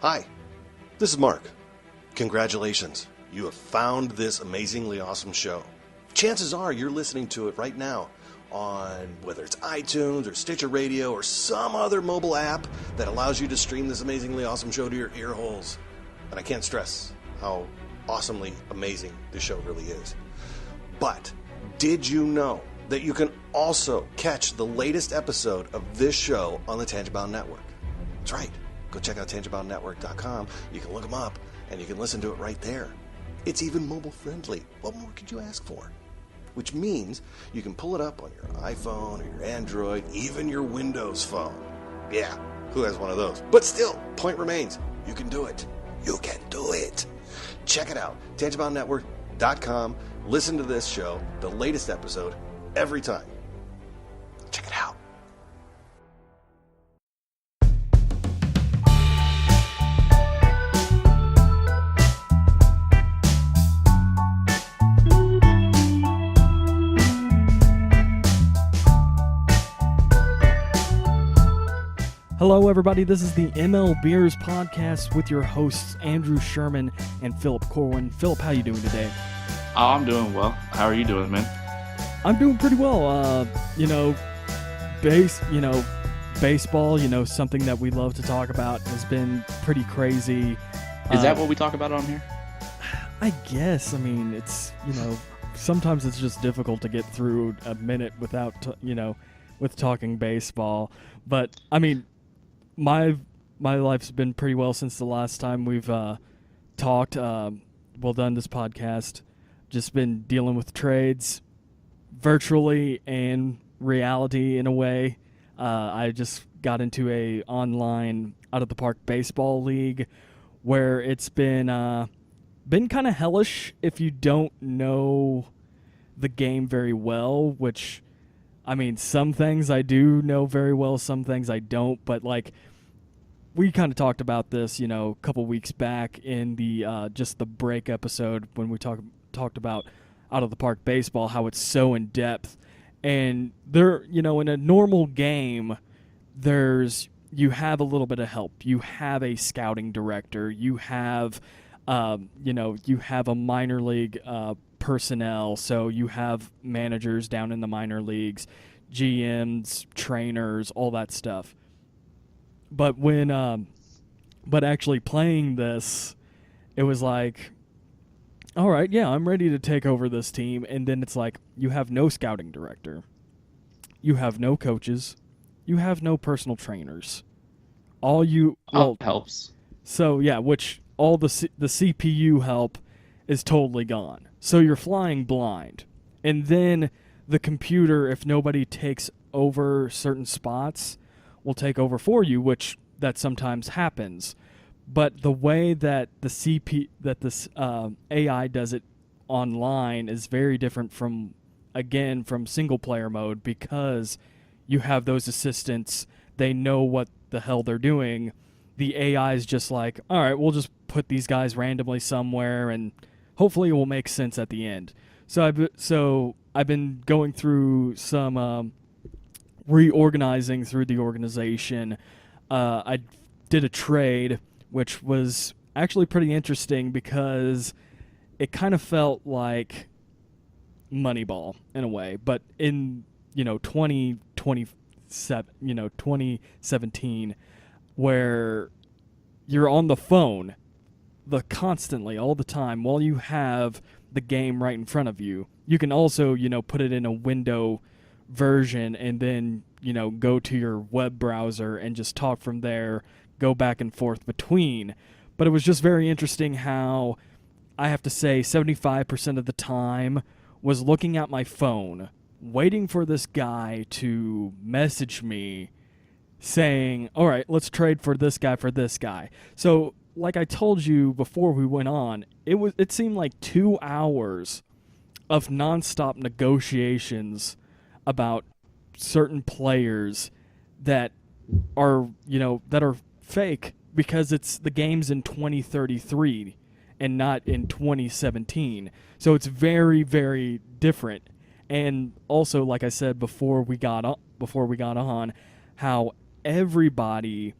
Hi, this is Mark. Congratulations, you have found this amazingly awesome show. Chances are you're listening to it right now on whether it's iTunes or Stitcher Radio or some other mobile app that allows you to stream this amazingly awesome show to your ear holes. And I can't stress how awesomely amazing this show really is. But did you know that you can also catch the latest episode of this show on the Tangibound Network? That's right. Go check out tangiboundnetwork.com. You can look them up, and you can listen to it right there. It's even mobile friendly. What more could you ask for? Which means you can pull it up on your iPhone or your Android, even your Windows phone. Yeah, who has one of those? But still, point remains, you can do it. You can do it. Check it out, tangiboundnetwork.com. Listen to this show, the latest episode, every time. Check it out. Hello, everybody. This is the MLBeers podcast with your hosts, Andrew Sherman and Phillip Corwin. Phillip, how you doing today? Oh, I'm doing well. How are you doing, man? I'm doing pretty well. Baseball, something that we love to talk about has been pretty crazy. Is that what we talk about on here? I guess. I mean, it's, sometimes it's just difficult to get through a minute without, with talking baseball. But, I mean, my life's been pretty well since the last time we've talked. Done this podcast. Just been dealing with trades, virtually and reality in a way. I just got into a online out of the park baseball league where it's been kind of hellish if you don't know the game very well, which, I mean, some things I do know very well, some things I don't, but like we kind of talked about this, a couple weeks back in the just the break episode when we talked about out of the park baseball, how it's so in depth. And there, in a normal game, you have a little bit of help. You have a scouting director. You have, you have a minor league personnel. So you have managers down in the minor leagues, GMs, trainers, all that stuff. But but actually playing this, it was like, all right, yeah, I'm ready to take over this team. And then it's like, you have no scouting director. You have no coaches. You have no personal trainers. Helps. So, yeah, which all the CPU help is totally gone. So you're flying blind. And then the computer, if nobody takes over certain spots, will take over for you, which that sometimes happens. But the way that this AI does it online is very different from single player mode, because you have those assistants. They know what the hell they're doing. The AI is just like, all right, we'll just put these guys randomly somewhere, and hopefully it will make sense at the end. So I've been going through some reorganizing through the organization. I did a trade, which was actually pretty interesting because it kind of felt like Moneyball in a way, but in 2017, where you're on the phone constantly all the time while you have the game right in front of you. You can also put it in a window version and then go to your web browser and just talk from there, go back and forth between. But it was just very interesting how I have to say 75% of the time was looking at my phone, waiting for this guy to message me saying, all right, let's trade for this guy. So like I told you before we went on, it seemed like 2 hours of nonstop negotiations about certain players that are fake, because the game's in 2033 and not in 2017. So it's very, very different. And also, like I said before we got on, how everybody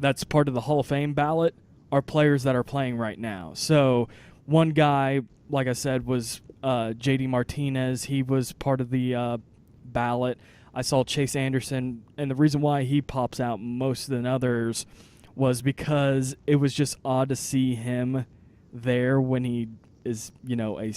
that's part of the Hall of Fame ballot are players that are playing right now. So one guy, like I said, was J.D. Martinez. He was part of the ballot. I saw Chase Anderson, and the reason why he pops out most than others was because it was just odd to see him there when he is, a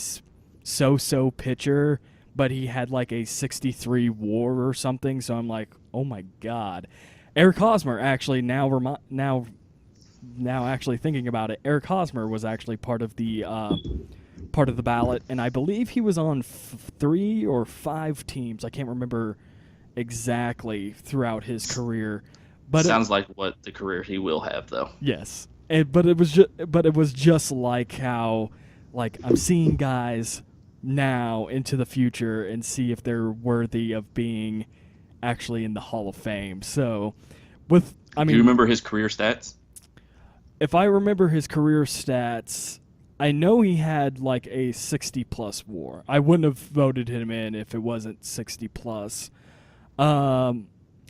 so-so pitcher, but he had like a 63 WAR or something. So I'm like, oh my God. Eric Hosmer, actually, now actually thinking about it, Eric Hosmer was actually part of the ballot, and I believe he was on 3 or 5 teams. I can't remember exactly throughout his career. But sounds like what the career he will have, though. Yes, but it was just like how, like, I'm seeing guys now into the future and see if they're worthy of being actually in the Hall of Fame. So, do you remember his career stats? If I remember his career stats, I know he had like a 60-plus WAR. I wouldn't have voted him in if it wasn't 60-plus.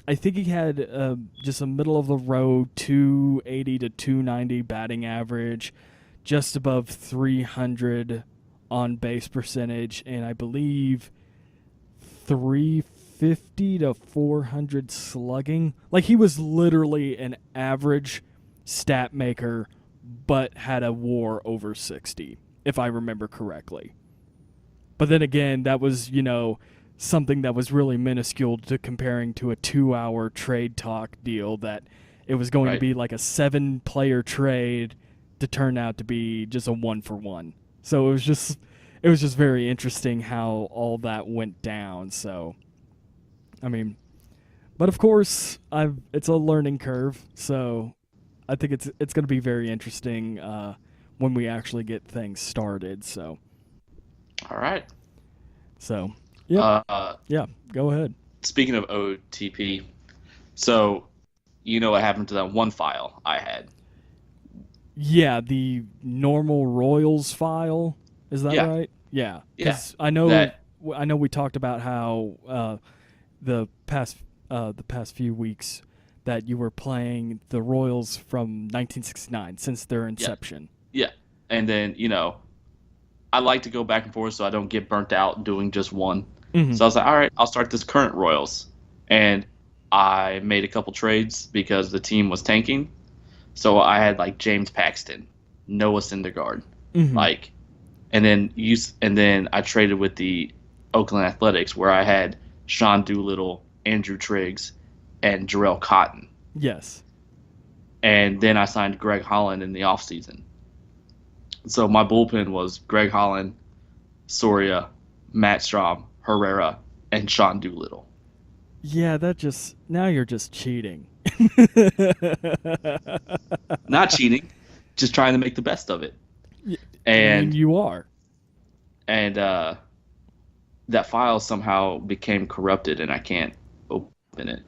I think he had just a middle-of-the-road 280 to 290 batting average, just above 300 on-base percentage, and I believe 350 to 400 slugging. Like, he was literally an average stat maker, but had a WAR over 60, if I remember correctly. But then again, that was, something that was really minuscule to comparing to a 2-hour trade talk deal that it was going to be like a 7-player trade to turn out to be just a 1-for-1. So it was just very interesting how all that went down. So, but of course, it's a learning curve. So I think it's going to be very interesting when we actually get things started. So, all right. So, yeah, go ahead. Speaking of OTP, so what happened to that one file I had? Yeah, the normal Royals file. Is that right? Yeah. Because I know we talked about how the past few weeks that you were playing the Royals from 1969 since their inception. Yeah. And then, I like to go back and forth so I don't get burnt out doing just one. Mm-hmm. So I was like, all right, I'll start this current Royals. And I made a couple trades because the team was tanking. So I had like James Paxton, Noah Syndergaard, and then I traded with the Oakland Athletics where I had Sean Doolittle, Andrew Triggs, and Jarrell Cotton. Yes. And then I signed Greg Holland in the offseason. So my bullpen was Greg Holland, Soria, Matt Strahm, Herrera, and Sean Doolittle. Yeah, now you're just cheating. Not cheating, just trying to make the best of it. And you are. And that file somehow became corrupted, and I can't open it.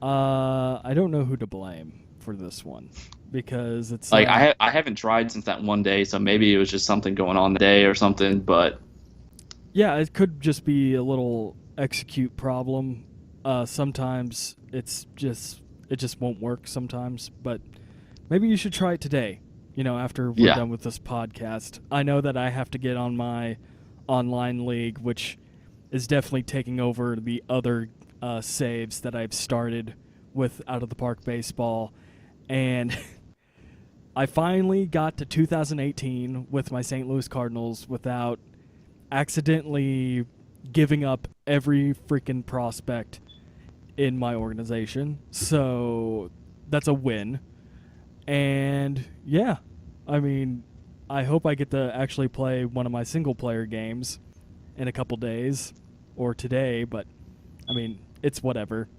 I don't know who to blame for this one because it's like I haven't tried since that one day, so maybe it was just something going on the day or something. But yeah, it could just be a little execute problem. Sometimes it just won't work sometimes, but maybe you should try it today. After we're done with this podcast. I know that I have to get on my online league, which is definitely taking over the other saves that I've started with Out of the Park Baseball. And I finally got to 2018 with my St. Louis Cardinals without accidentally giving up every freaking prospect in my organization. So that's a win. And yeah, I hope I get to actually play one of my single-player games in a couple days or today, but, it's whatever.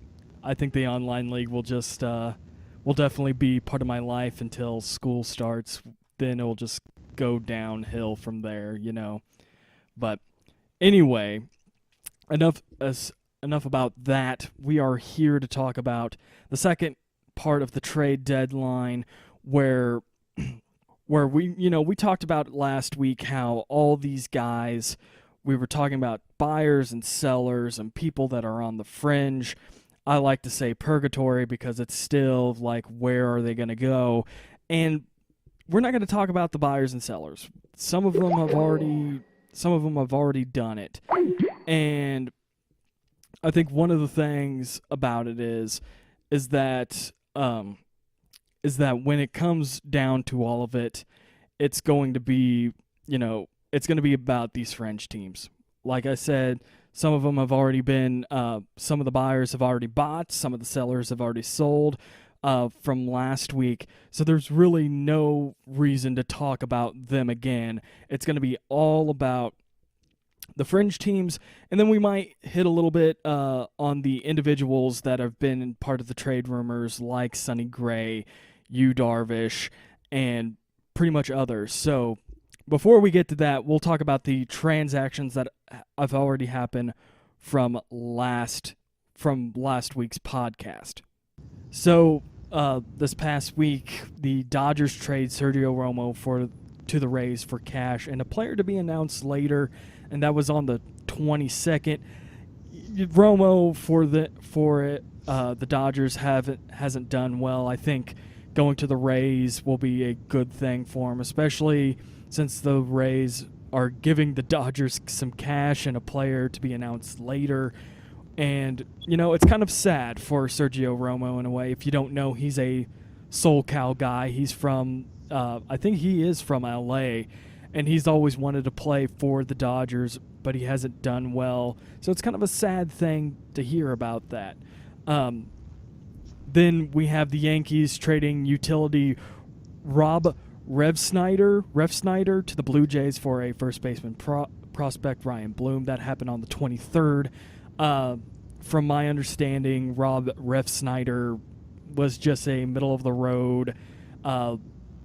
I think the online league will just will definitely be part of my life until school starts. Then it will just go downhill from there, But anyway, enough about that. We are here to talk about the second part of the trade deadline where we talked about last week how all these guys, we were talking about buyers and sellers and people that are on the fringe. I like to say purgatory because it's still like, where are they going to go? And we're not going to talk about the buyers and sellers. Some of them have already done it. And I think one of the things about it is that when it comes down to all of it, it's going to be, it's going to be about these Fringe teams. Like I said, some of them have already been, some of the buyers have already bought, some of the sellers have already sold from last week. So there's really no reason to talk about them again. It's going to be all about the Fringe teams, and then we might hit a little bit on the individuals that have been part of the trade rumors, like Sonny Gray, Yu Darvish, and pretty much others. So before we get to that, we'll talk about the transactions that have already happened from last week's podcast. So this past week, the Dodgers trade Sergio Romo to the Rays for cash and a player to be announced later, and that was on the 22nd. Romo for the Dodgers hasn't done well. I think going to the Rays will be a good thing for him, especially since the Rays are giving the Dodgers some cash and a player to be announced later. And, it's kind of sad for Sergio Romo in a way. If you don't know, he's a SoCal guy. He's from, I think he is from L.A., and he's always wanted to play for the Dodgers, but he hasn't done well. So it's kind of a sad thing to hear about that. Then we have the Yankees trading utility Rob Refsnyder to the Blue Jays for a first baseman prospect, Ryan Bloom. That happened on the 23rd. From my understanding, Rob Refsnyder was just a middle-of-the-road,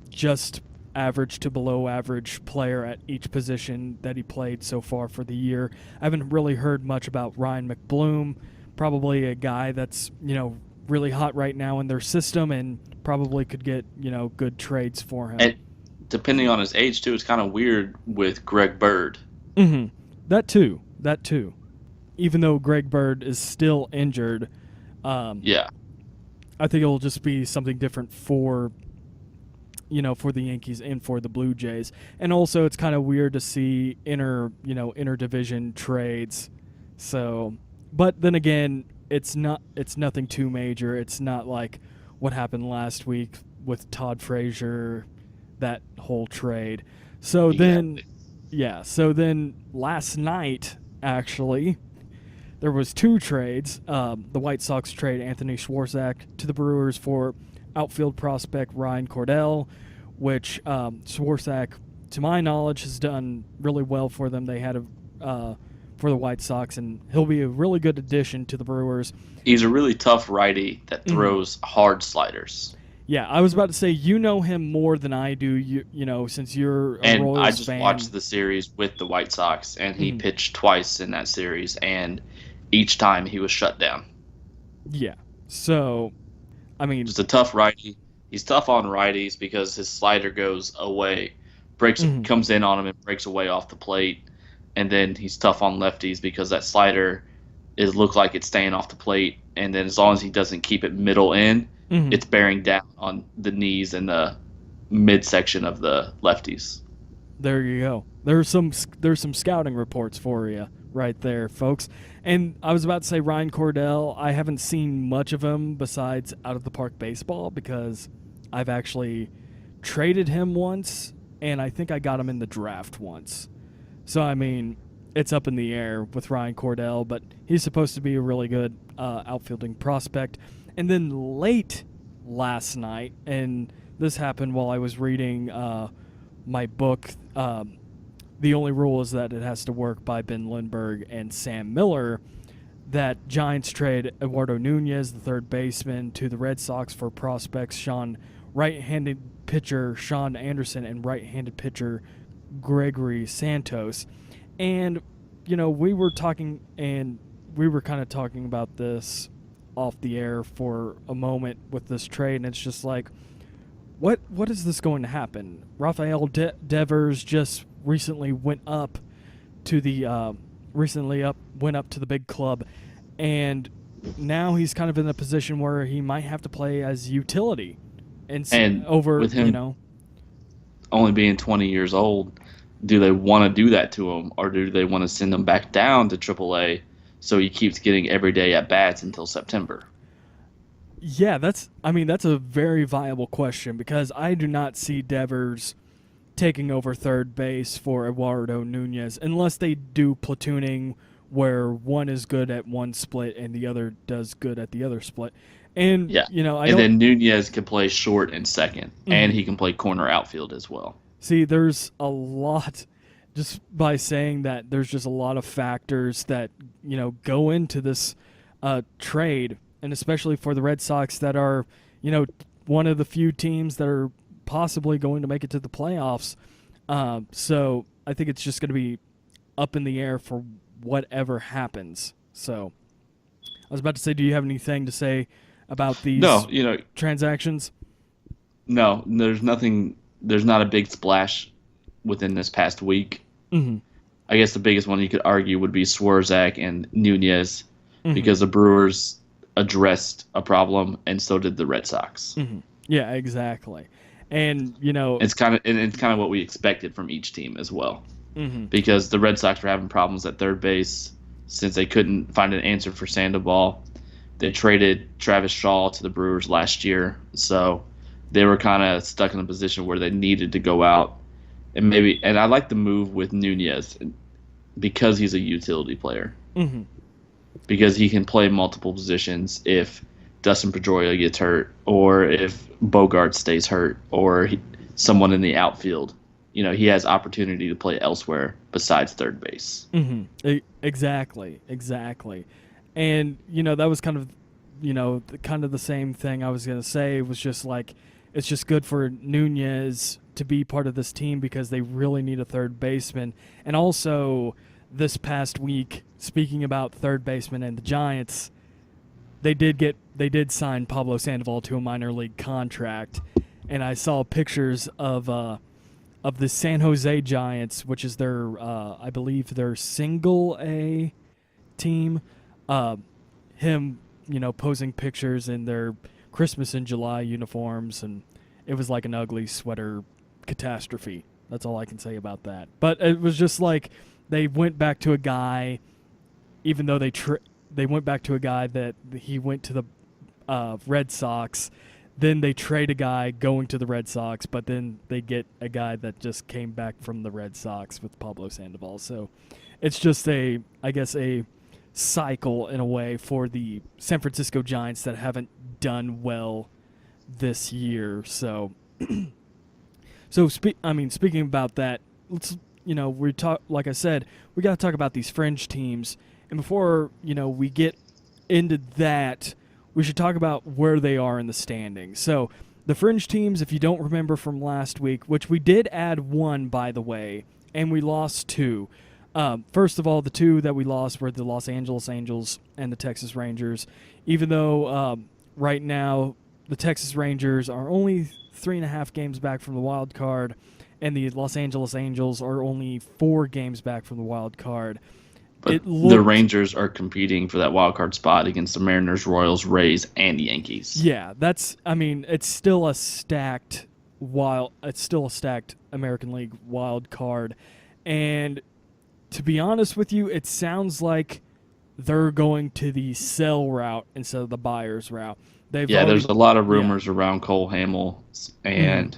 just average to below average player at each position that he played so far for the year. I haven't really heard much about Ryan McBloom, probably a guy that's, really hot right now in their system and probably could get, good trades for him. And depending on his age, too, it's kind of weird with Greg Bird. Mm-hmm. That too. Even though Greg Bird is still injured, yeah, I think it'll just be something different for the Yankees and for the Blue Jays. And also it's kind of weird to see inter-division trades. So, but then again, it's nothing too major. It's not like what happened last week with Todd Frazier, that whole trade. So then last night, actually, there was two trades. The White Sox trade Anthony Swarzak to the Brewers for outfield prospect Ryan Cordell, which Swarzak, to my knowledge, has done really well for them. They had for the White Sox, and he'll be a really good addition to the Brewers. He's a really tough righty that throws hard sliders. Yeah, I was about to say, you know him more than I do, since you're a Royals fan. And I just watched the series with the White Sox, and he pitched twice in that series, and each time he was shut down. Yeah, so, I mean... Just a tough righty. He's tough on righties because his slider goes away, comes in on him and breaks away off the plate. And then he's tough on lefties because that slider looks like it's staying off the plate. And then as long as he doesn't keep it middle in, it's bearing down on the knees and the midsection of the lefties. There you go. There's some scouting reports for you right there, folks. And I was about to say Ryan Cordell, I haven't seen much of him besides Out of the Park Baseball because I've actually traded him once, and I think I got him in the draft once. So, I mean, it's up in the air with Ryan Cordell, but he's supposed to be a really good outfielding prospect. And then late last night, and this happened while I was reading my book, The Only Rule is That It Has to Work by Ben Lindbergh and Sam Miller, that Giants trade Eduardo Nunez, the third baseman, to the Red Sox for prospects right-handed pitcher Sean Anderson and right-handed pitcher Gregory Santos. And, we were kind of talking about this off the air for a moment with this trade, and it's just like, what is this going to happen? Rafael Devers just recently went up to the big club, and now he's kind of in a position where he might have to play as utility, And over with him only being 20 years old, do they want to do that to him, or do they want to send him back down to AAA so he keeps getting everyday at bats until September? Yeah, that's a very viable question, because I do not see Devers taking over third base for Eduardo Nunez unless they do platooning where one is good at one split and the other does good at the other split. And then Nunez can play short and second, and he can play corner outfield as well. See, there's a lot, just by saying that, there's just a lot of factors that go into this trade, and especially for the Red Sox that are one of the few teams that are possibly going to make it to the playoffs. So I think it's just going to be up in the air for whatever happens. So I was about to say, do you have anything to say about these transactions? No, there's nothing. There's not a big splash within this past week. Mm-hmm. I guess the biggest one you could argue would be Swarzak and Nunez, because the Brewers addressed a problem, and so did the Red Sox. Mm-hmm. Yeah, exactly. And it's kind of what we expected from each team as well, because the Red Sox were having problems at third base since they couldn't find an answer for Sandoval. They traded Travis Shaw to the Brewers last year, so they were kind of stuck in a position where they needed to go out and I like the move with Nunez because he's a utility player, because he can play multiple positions if Dustin Pedroia gets hurt, or if Bogart stays hurt, or someone in the outfield. He has opportunity to play elsewhere besides third base. Exactly. And that was kind of the same thing I was going to say. It was just like, it's just good for Nunez to be part of this team because they really need a third baseman. And also, this past week, speaking about third baseman and the Giants, they did sign Pablo Sandoval to a minor league contract, and I saw pictures of the San Jose Giants, which is their I believe their single A team. Him, posing pictures in their Christmas in July uniforms, and it was like an ugly sweater catastrophe. That's all I can say about that. But it was just like they went back to a guy, even though they went back to a guy that he went to the Red Sox. Then they trade a guy going to the Red Sox, but then they get a guy that just came back from the Red Sox with Pablo Sandoval. So it's just a cycle in a way for the San Francisco Giants that haven't done well this year. So, speaking about that, let's we talk. Like I said, we got to talk about these fringe teams. And before, we get into that, we should talk about where they are in the standings. So the fringe teams, if you don't remember from last week, which we did add one, by the way, and we lost two. First of all, the two that we lost were the Los Angeles Angels and the Texas Rangers, even though right now the Texas Rangers are only 3.5 games back from the wild card, and the Los Angeles Angels are only 4 games back from the wild card. But the Rangers are competing for that wild card spot against the Mariners, Royals, Rays, and the Yankees. Yeah, it's still a stacked American League wild card. And to be honest with you, it sounds like they're going to the sell route instead of the buyer's route. There's a lot of rumors around Cole Hamels and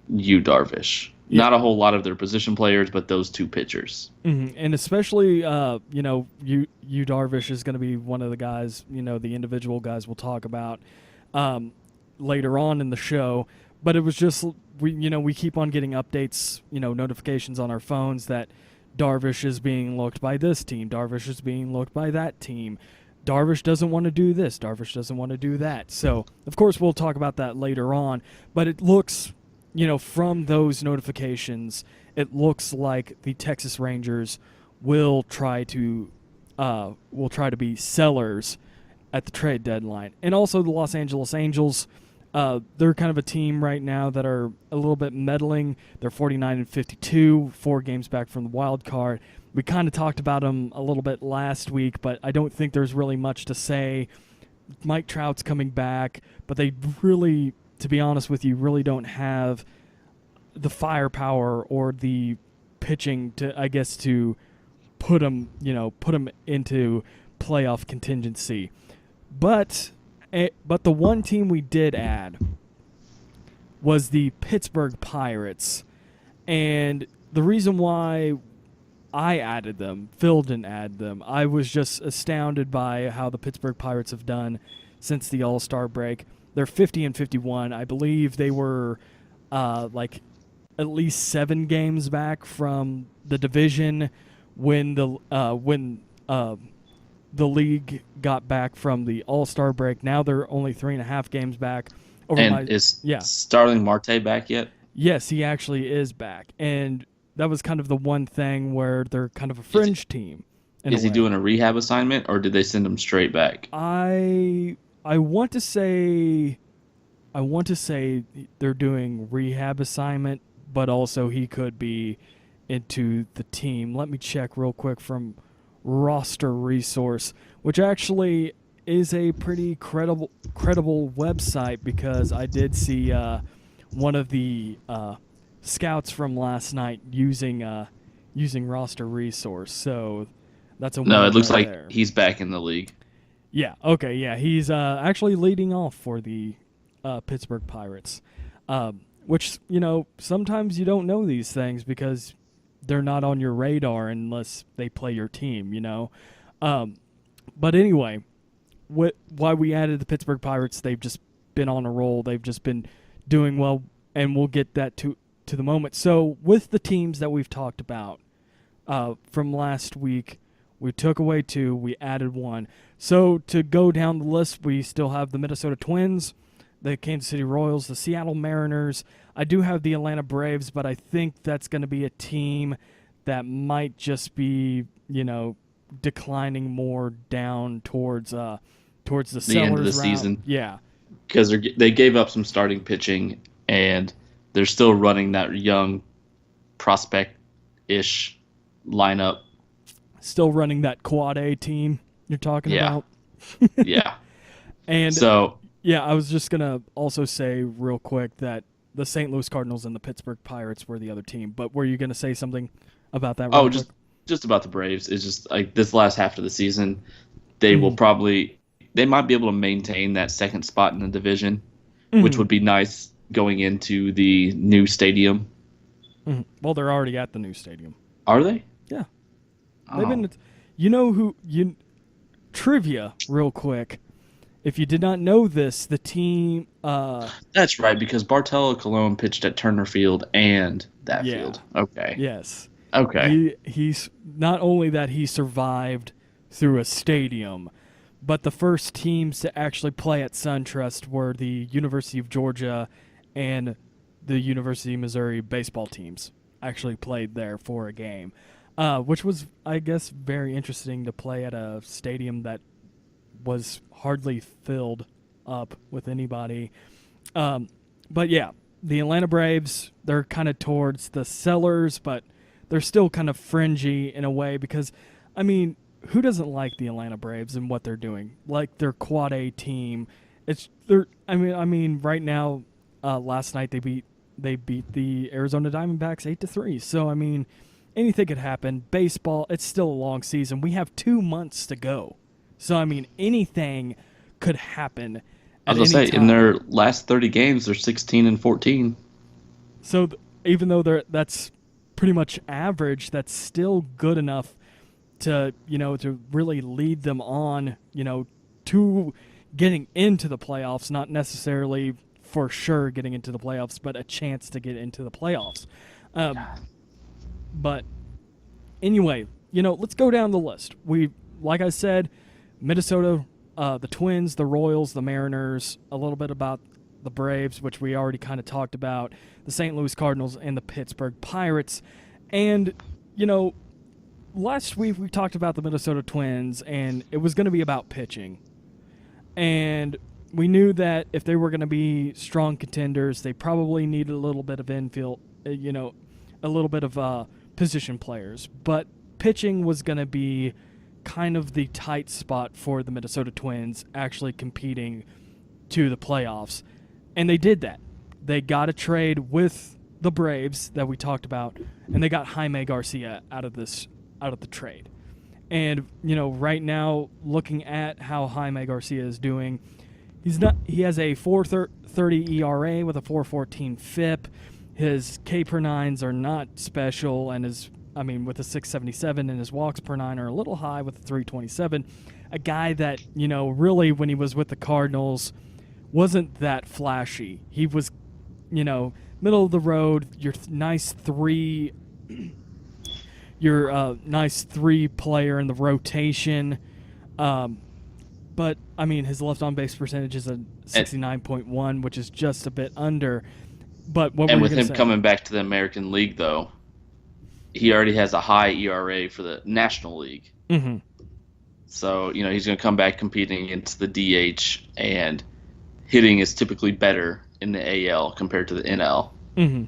Yu Darvish. Yeah. Not a whole lot of their position players, but those two pitchers. Mm-hmm. And especially, Yu Darvish is going to be one of the guys, the individual guys we'll talk about later on in the show. But it was just, we keep on getting updates, notifications on our phones that Darvish is being looked by this team. Darvish is being looked by that team. Darvish doesn't want to do this. Darvish doesn't want to do that. So, of course, we'll talk about that later on. But it looks, from those notifications, it looks like the Texas Rangers will try to be sellers at the trade deadline. And also the Los Angeles Angels, they're kind of a team right now that are a little bit meddling. They're 49-52, 4 games back from the wild card. We kind of talked about them a little bit last week, but I don't think there's really much to say. Mike Trout's coming back, but they really, to be honest with you, really don't have the firepower or the pitching to put them into playoff contingency. But the one team we did add was the Pittsburgh Pirates. And the reason why I added them, Phil didn't add them, I was just astounded by how the Pittsburgh Pirates have done since the All-Star break. They're 50-51. I believe they were at least 7 games back from the division when the league got back from the All-Star break. Now they're only 3.5 games back. Is Starling Marte back yet? Yes, he actually is back. And that was kind of the one thing where they're kind of a fringe team. Is he doing a rehab assignment, or did they send him straight back? I want to say they're doing rehab assignment, but also he could be into the team. Let me check real quick from Roster Resource, which actually is a pretty credible website, because I did see one of the scouts from last night using Roster Resource. So that's a no. It looks like there. He's back in the league. Yeah. Okay. Yeah. He's actually leading off for the Pittsburgh Pirates, which sometimes you don't know these things because they're not on your radar unless they play your team. But anyway, why we added the Pittsburgh Pirates? They've just been on a roll. They've just been doing well, and we'll get that to the moment. So with the teams that we've talked about from last week, we took away 2, we added 1. So to go down the list, we still have the Minnesota Twins, the Kansas City Royals, the Seattle Mariners. I do have the Atlanta Braves, but I think that's going to be a team that might just be, declining more down towards the end of the route. season. Yeah. Because they gave up some starting pitching, and they're still running that young prospect-ish lineup. Still running that Quad A team you're talking about. Yeah. And so, yeah, I was just going to also say real quick that the St. Louis Cardinals and the Pittsburgh Pirates were the other team. But were you going to say something about that? Just about the Braves. It's just like this last half of the season, they might be able to maintain that second spot in the division, which would be nice going into the new stadium. Mm-hmm. Well, they're already at the new stadium. Are they? Yeah. Oh. They've been. Trivia, real quick. If you did not know this, the team. That's right, because Bartolo Colon pitched at Turner Field and that field. Okay. Yes. Okay. He's not only that he survived through a stadium, but the first teams to actually play at SunTrust were the University of Georgia and the University of Missouri baseball teams actually played there for a game, which was, I guess, very interesting to play at a stadium that was hardly filled up with anybody. But yeah, the Atlanta Braves, they're kind of towards the sellers, but they're still kind of fringy in a way because, I mean, who doesn't like the Atlanta Braves and what they're doing? Like their Quad A team. I mean, right now, last night they beat the Arizona Diamondbacks 8-3. So I mean, anything could happen. Baseball, it's still a long season. We have 2 months to go. So I mean, anything could happen. I was gonna say, in their last 30 games, they're 16-14. So even though that's pretty much average, that's still good enough to really lead them on, to getting into the playoffs, not necessarily for sure getting into the playoffs, but a chance to get into the playoffs. But anyway, let's go down the list. Like I said, Minnesota, the Twins, the Royals, the Mariners, a little bit about the Braves, which we already kind of talked about, the St. Louis Cardinals, and the Pittsburgh Pirates. And, last week we talked about the Minnesota Twins, and it was going to be about pitching. And we knew that if they were going to be strong contenders, they probably needed a little bit of infield, a little bit of position players. But pitching was going to be kind of the tight spot for the Minnesota Twins actually competing to the playoffs. And they did that. They got a trade with the Braves that we talked about, and they got Jaime Garcia out of the trade. And, right now, looking at how Jaime Garcia is doing, he has a 4.30 ERA with a 4.14 FIP. His K per nines are not special, and with a 6.77, and his walks per nine are a little high with a 3.27. A guy that, really when he was with the Cardinals wasn't that flashy. He was, middle of the road, your nice three player in the rotation. But, his left on base percentage is a 69.1, which is just a bit under. But what and were with you him say? coming back to the American League, though, he already has a high ERA for the National League. Mm-hmm. So, he's going to come back competing against the DH, and hitting is typically better in the AL compared to the NL. Mm-hmm.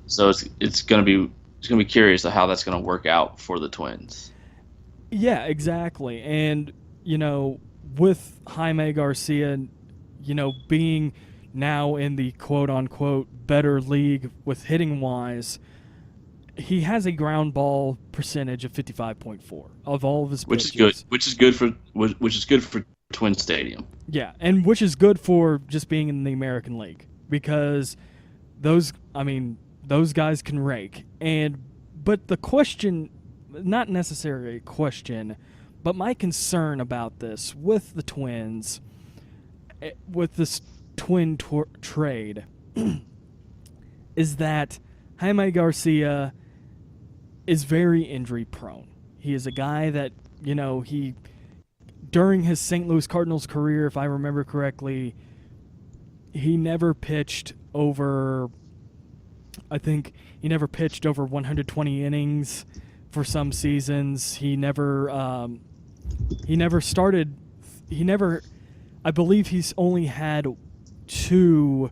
So it's going to be curious of how that's going to work out for the Twins. Yeah, exactly. And, with Jaime Garcia, being now in the quote-unquote better league with hitting-wise, he has a ground ball percentage of 55.4 of all of his pitches. Which is good for Twin Stadium. Yeah, and which is good for just being in the American League, because those guys can rake. But the question, not necessarily a question, but my concern about this with the Twins, with this twin trade, is that Jaime Garcia is very injury prone. He is a guy that, during his St. Louis Cardinals career, if I remember correctly, he never pitched over 120 innings for some seasons. I believe he's only had 2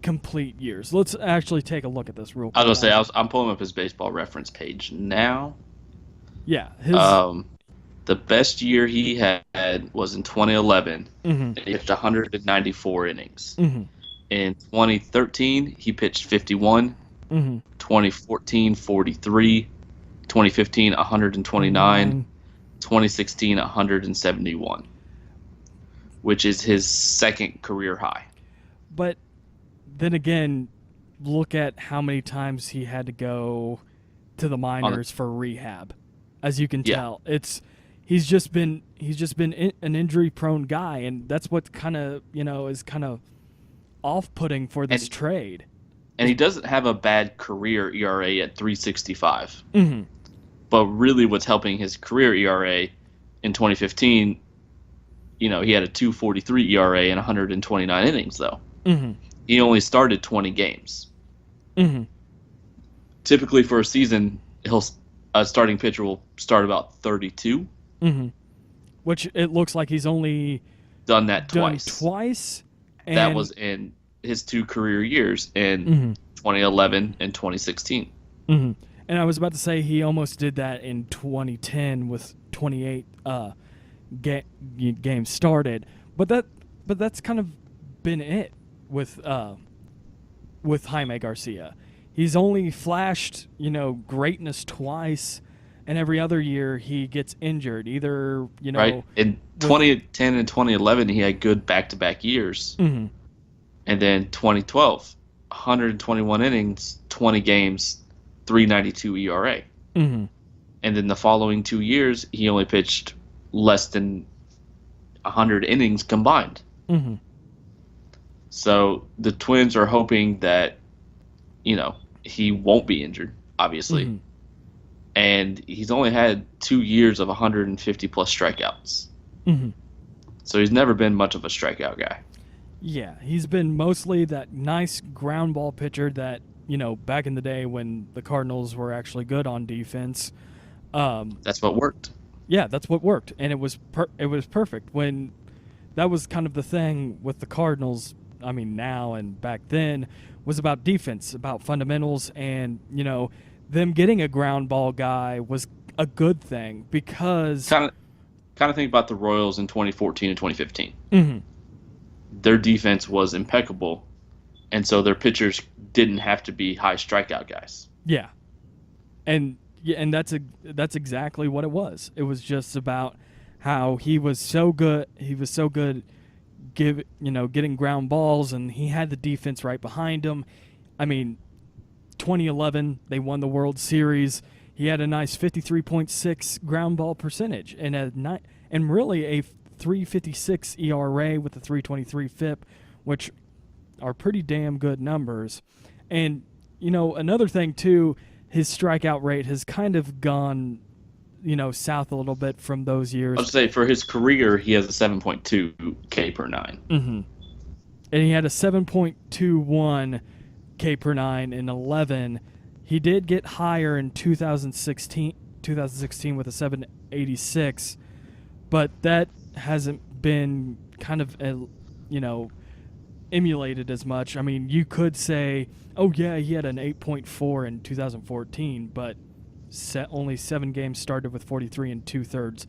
complete years. Let's actually take a look at this real quick. I was going to say, I'm pulling up his baseball reference page now. Yeah. The best year he had was in 2011. Mm-hmm. He pitched 194 innings. Mm-hmm. In 2013, he pitched 51. Mm-hmm. 2014, 43. 2015, 129. 2016, 171. Which is his second career high. But then again, look at how many times he had to go to the minors for rehab. As you can tell, he's just been an injury-prone guy, and that's what kind of is kind of off-putting for this trade. And he doesn't have a bad career ERA at 3.65. Mm-hmm. But really, what's helping his career ERA in 2015, he had a 2.43 ERA in 129 innings, though. Mm-hmm. He only started 20 games. Mm-hmm. Typically, for a season, a starting pitcher will start about 32. Mm-hmm. Which it looks like he's only done that twice. And that was in his 2 career years in 2011 and 2016. Mm-hmm. And I was about to say he almost did that in 2010 with 28 games started, but that's kind of been it with Jaime Garcia. He's only flashed greatness twice, and every other year he gets injured. Either right in 2010 and 2011 he had good back-to-back years, mm-hmm. and then 2012, 121 innings, 20 games, 3.92 ERA. Mm-hmm. And then the following 2 years, he only pitched less than 100 innings combined. Mm-hmm. So the Twins are hoping that, he won't be injured, obviously. Mm-hmm. And he's only had 2 years of 150-plus strikeouts. Mm-hmm. So he's never been much of a strikeout guy. Yeah, he's been mostly that nice ground ball pitcher that, back in the day when the Cardinals were actually good on defense. That's what worked. Yeah, that's what worked, and it was perfect. When that was kind of the thing with the Cardinals, now and back then, was about defense, about fundamentals, and them getting a ground ball guy was a good thing because kind of think about the Royals in 2014 and 2015. Mm-hmm. Their defense was impeccable, and so their pitchers didn't have to be high strikeout guys. Yeah, and that's exactly what it was. It was just about how he was so good. He was so good, getting ground balls, and he had the defense right behind him. I mean, 2011 they won the World Series. He had a nice 53.6 ground ball percentage and really a 3.56 ERA with a 3.23 FIP, which are pretty damn good numbers. And another thing too, his strikeout rate has kind of gone, south a little bit from those years. I'll say for his career, he has a 7.2 K per nine. Mm-hmm. And he had a 7.21 K per nine in 11. He did get higher in 2016 with a 786, but that hasn't been kind of emulated as much. I mean, you could say, oh yeah, he had an 8.4 in 2014, but only 7 games started with 43 and 2/3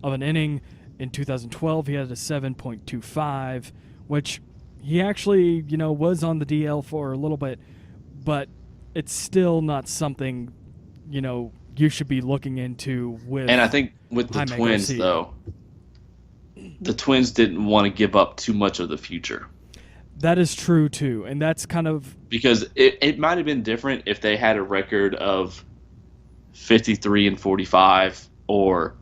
of an inning. In 2012, he had a 7.25, which he actually, was on the DL for a little bit, but it's still not something, you should be looking into with. And I think with the Jaime Twins, Garcia. though, the Twins didn't want to give up too much of the future. That is true, too, and that's kind of... Because it might have been different if they had a record of 53 and 45, or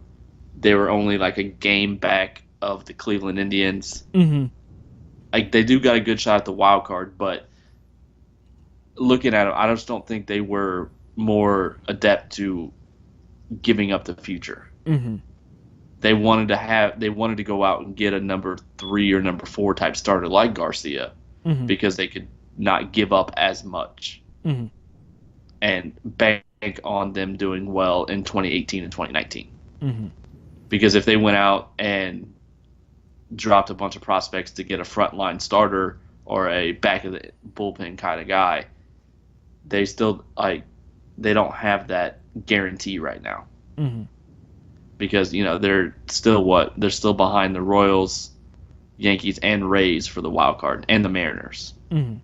they were only like a game back of the Cleveland Indians. Mm-hmm. Like, they do got a good shot at the wild card, but looking at it, I just don't think they were more adept to giving up the future. Mm-hmm. They wanted to go out and get a number 3 or number 4 type starter like Garcia, Mm-hmm. because they could not give up as much, Mm-hmm. and bank on them doing well in 2018 and 2019. Mm-hmm. Because if they went out and dropped a bunch of prospects to get a frontline starter or a back of the bullpen kind of guy, they still they don't have that guarantee right now. Mm-hmm. Because they're still behind the Royals, Yankees, and Rays for the wild card, and the Mariners. Mm-hmm.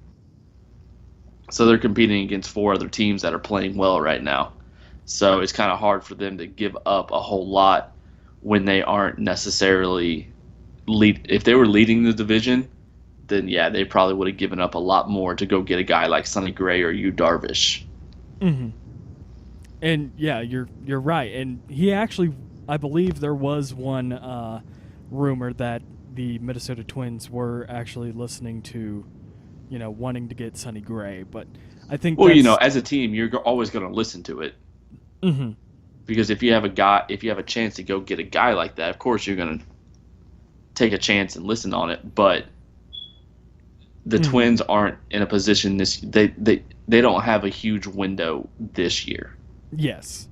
So they're competing against 4 other teams that are playing well right now. So it's kind of hard for them to give up a whole lot when they aren't necessarily if they were leading the division, then yeah, they probably would have given up a lot more to go get a guy like Sonny Gray or Yu Darvish. Mm-hmm. And yeah, you're right. And he actually, I believe there was one rumor that the Minnesota Twins were actually listening to, wanting to get Sonny Gray. But I think, well, as a team, you're always going to listen to it. Mm-hmm. Because if you have a chance to go get a guy like that, of course you're going to take a chance and listen on it. But the Mm-hmm. Twins aren't in a position they don't have a huge window this year. Yes,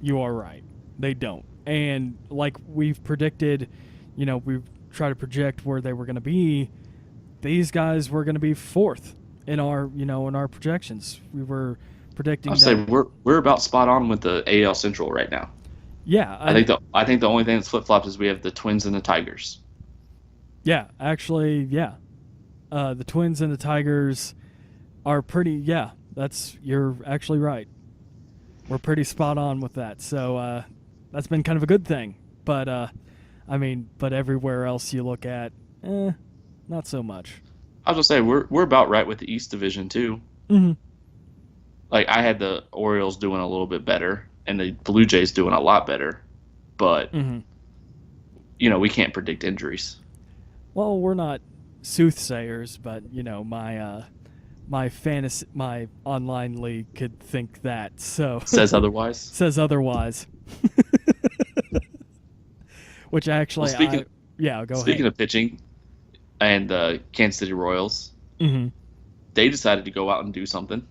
you are right. They don't. And like we've predicted, we've tried to project where they were going to be. These guys were going to be 4th in our, in our projections. We were predicting I'll say we're about spot on with the AL Central right now. Yeah, I think the only thing that's flip flopped is we have the Twins and the Tigers. Yeah, actually, yeah. The Twins and the Tigers are pretty. Yeah, you're actually right. We're pretty spot on with that. So that's been kind of a good thing. But but everywhere else you look at, not so much. I'll just say we're about right with the East Division too. Mm-hmm. Like I had the Orioles doing a little bit better and the Blue Jays doing a lot better, but Mm-hmm. We can't predict injuries. Well, we're not soothsayers, but my fantasy, my online league could think that. So Says otherwise. says otherwise. Which actually, Well, speaking of pitching, and the Kansas City Royals, Mm-hmm. they decided to go out and do something.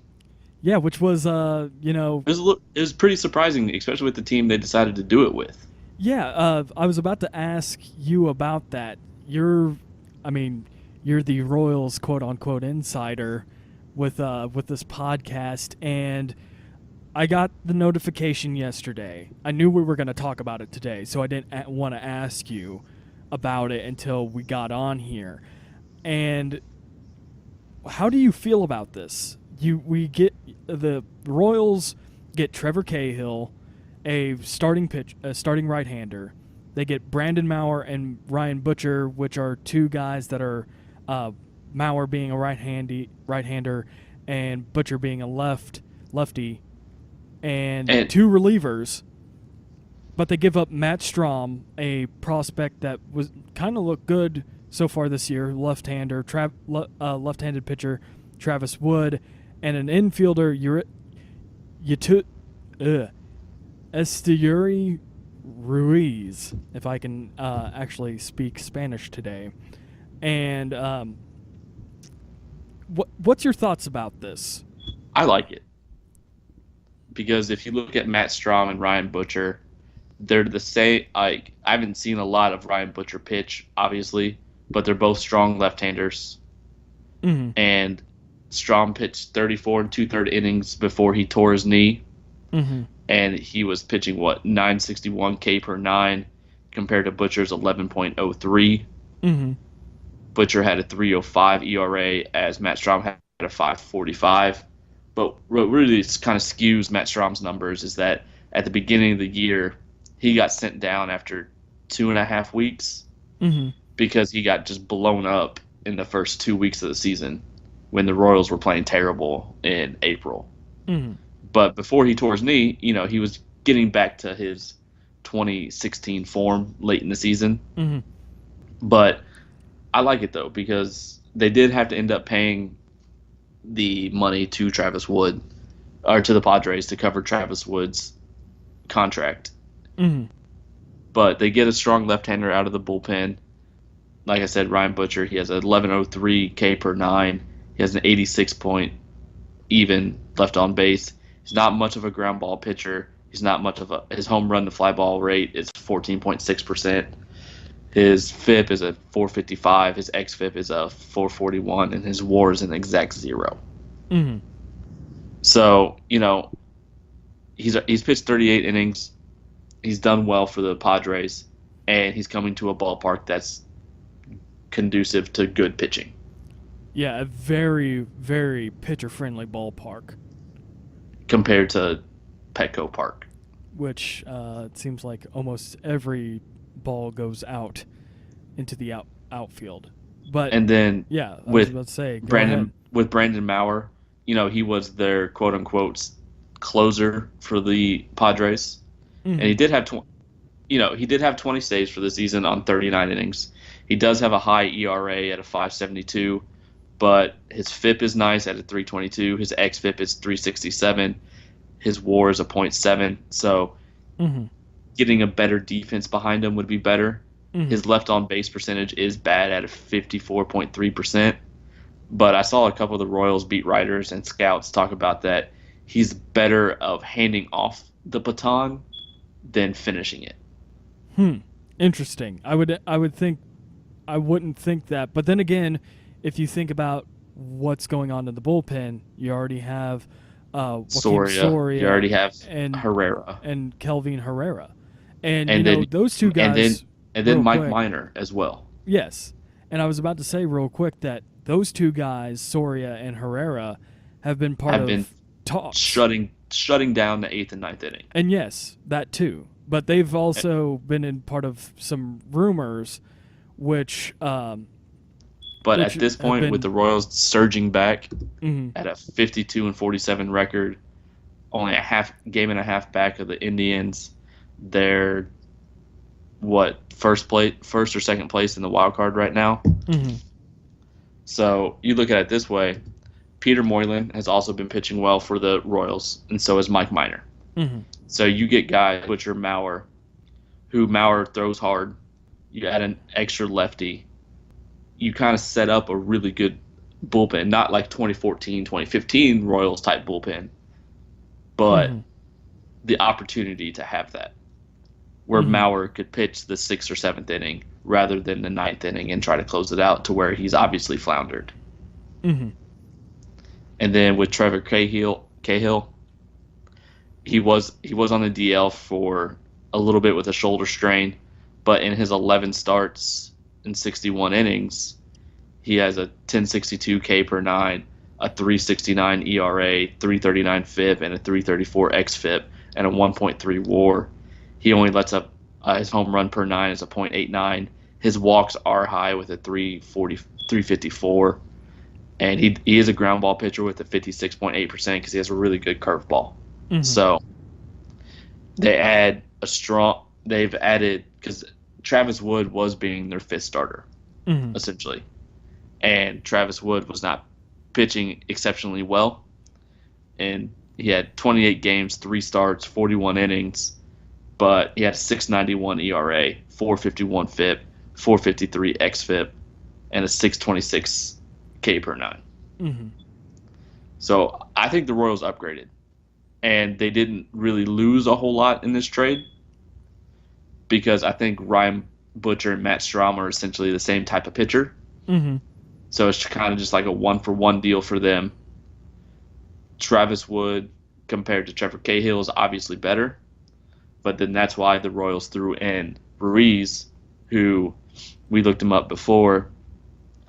Yeah, which was It was pretty surprising, especially with the team they decided to do it with. Yeah, I was about to ask you about that. You're the Royals quote unquote insider with this podcast, and I got the notification yesterday. I knew we were going to talk about it today, so I didn't want to ask you about it until we got on here. And how do you feel about this? The Royals get Trevor Cahill, a starting right-hander. They get Brandon Maurer and Ryan Butcher, which are two guys that are Maurer being a right-hander and Butcher being a lefty, and two relievers. But they give up Matt Strahm, a prospect that was kind of looked good so far this year, left-hander, left-handed pitcher Travis Wood, and an infielder Esteury Ruiz, if I can actually speak Spanish today. And what's your thoughts about this? I like it. Because if you look at Matt Strahm and Ryan Butcher, they're the same. I haven't seen a lot of Ryan Butcher pitch, obviously, but they're both strong left-handers. Mm-hmm. And Strahm pitched 34 and 2/3 innings before he tore his knee. Mm-hmm. And he was pitching, 961 K per 9 compared to Butcher's 11.03. Mm-hmm. Butcher had a 3.05 ERA as Matt Strahm had a 5.45. But what really kind of skews Matt Strahm's numbers is that at the beginning of the year, he got sent down after 2.5 weeks mm-hmm. because he got just blown up in the first 2 weeks of the season when the Royals were playing terrible in April. Mm-hmm. But before he tore his knee, he was getting back to his 2016 form late in the season. Mm-hmm. But I like it, though, because they did have to end up paying the money to Travis Wood, or to the Padres, to cover Travis Wood's contract. Mm-hmm. But they get a strong left-hander out of the bullpen. Like I said, Ryan Butcher, he has an 11.03 K per 9. He has an 86 point even left on base. He's not much of a ground ball pitcher. He's not much of his home run to fly ball rate is 14.6%. His FIP is a 4.55. His xFIP is a 4.41, and his WAR is an exact 0. Mm-hmm. So he's pitched 38 innings. He's done well for the Padres, and he's coming to a ballpark that's conducive to good pitching. Yeah, a very, very pitcher-friendly ballpark. Compared to Petco Park. Which it seems like almost every ball goes out into the outfield. And then yeah, I was about to say, with Brandon Maurer, he was their quote-unquote closer for the Padres. Mm-hmm. And he did have 20 saves for the season on 39 innings. He does have a high ERA at a 5.72, but his FIP is nice at a 3.22. His xFIP is 3.67. His WAR is a 0.7. So mm-hmm. getting a better defense behind him would be better. Mm-hmm. His left on base percentage is bad at a 54.3%. But I saw a couple of the Royals beat writers and scouts talk about that he's better of handing off the baton than finishing it. Interesting. I wouldn't think that. But then again, if you think about what's going on in the bullpen, you already have Soria. You already have and Herrera and Kelvin Herrera, and then, those two guys, and then Mike Minor as well. Yes, and I was about to say real quick that those two guys, Soria and Herrera, have been talks, shutting down the 8th and 9th inning. And yes, that too. But they've also been in part of some rumors, which. But at this point, with the Royals surging back mm-hmm. at a 52-47 record, only a game and a half back of the Indians, they're first or second place in the wild card right now. Mm-hmm. So you look at it this way: Peter Moylan has also been pitching well for the Royals, and so has Mike Minor. Mm-hmm. So you get guys, Butcher, Maurer, who Maurer throws hard. You add an extra lefty. You kind of set up a really good bullpen, not like 2014, 2015 Royals type bullpen, but mm-hmm. the opportunity to have that, where mm-hmm. Maurer could pitch the 6th or 7th inning rather than the 9th inning and try to close it out to where he's obviously floundered. Mm-hmm. And then with Trevor Cahill, he was on the DL for a little bit with a shoulder strain, but in his 11 starts in 61 innings, he has a 10.62 K per nine, a 3.69 ERA, 3.39 FIP, and a 3.34 xFIP, and a 1.3 WAR. He only lets up his home run per nine is a .89. His walks are high with a 3.54, and he is a ground ball pitcher with a 56.8% because he has a really good curveball. Mm-hmm. So they've added, because Travis Wood was being their fifth starter, essentially. And Travis Wood was not pitching exceptionally well. And he had 28 games, 3 starts, 41 innings, but he had a 6.91 ERA, 4.51 FIP, 4.53 xFIP, and a 6.26 K per nine. Mm-hmm. So I think the Royals upgraded. And they didn't really lose a whole lot in this trade because I think Ryan Butcher and Matt Strahm are essentially the same type of pitcher. Mm-hmm. So it's kind of just like a 1-for-1 deal for them. Travis Wood compared to Trevor Cahill is obviously better, but then that's why the Royals threw in Ruiz, who we looked him up before.